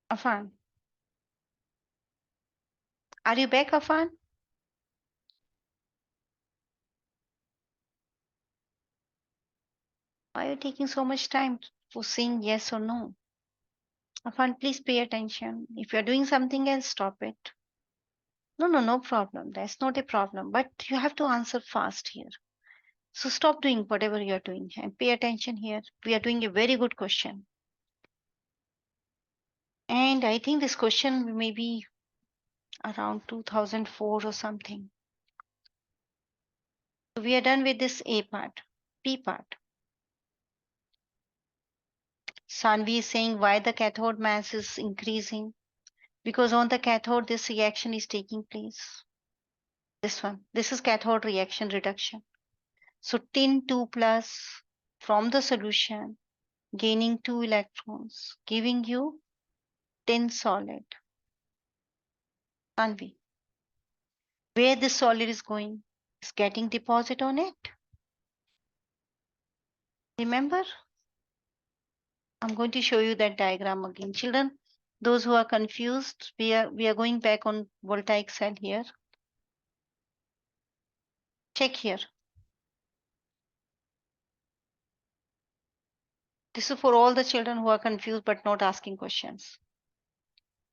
Afan. Are you back, Afan? Why are you taking so much time for saying yes or no? Afan, please pay attention. If you're doing something else, stop it. No problem. That's not a problem. But you have to answer fast here. So stop doing whatever you're doing and pay attention here. We are doing a very good question. And I think this question may be around 2004 or something. So we are done with this A part, P part. Sanvi is saying why the cathode mass is increasing. Because on the cathode, this reaction is taking place. This one, this is cathode reaction reduction. So tin 2 plus from the solution, gaining 2 electrons, giving you tin solid. Sanvi, where this solid is going, is getting deposit on it. Remember? I'm going to show you that diagram again. Children, those who are confused, we are going back on voltaic cell here. Check here. This is for all the children who are confused but not asking questions.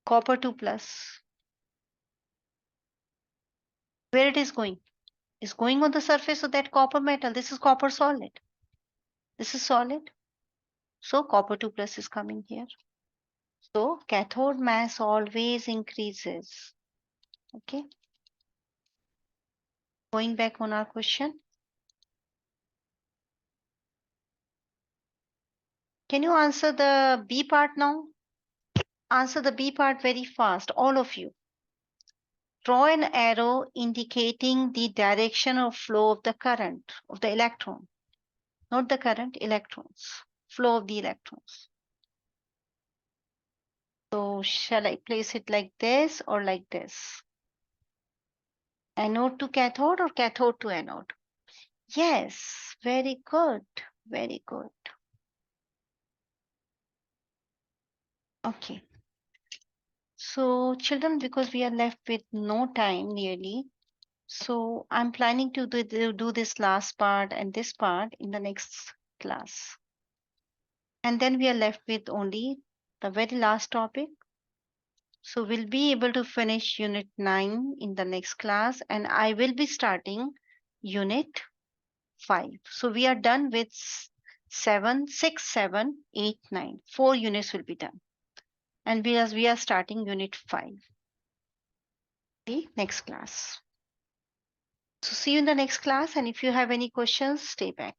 Copper 2 plus. Where it is going? It's going on the surface of that copper metal. This is copper solid. This is solid. So copper 2 plus is coming here. So cathode mass always increases. Okay. Going back on our question. Can you answer the B part now? Answer the B part very fast, all of you. Draw an arrow indicating the direction of flow of the current of the electron. Not the current, electrons. Flow of the electrons. So shall I place it like this or like this? Anode to cathode or cathode to anode? Yes, very good, very good. Okay. So children, because we are left with no time nearly, so I'm planning to do this last part and this part in the next class. And then we are left with only the very last topic. So we'll be able to finish unit 9 in the next class and I will be starting unit 5. So we are done with 7, 6, 7, 8, 9. 4 units will be done. And we are starting unit 5. The next class. So see you in the next class and if you have any questions, stay back.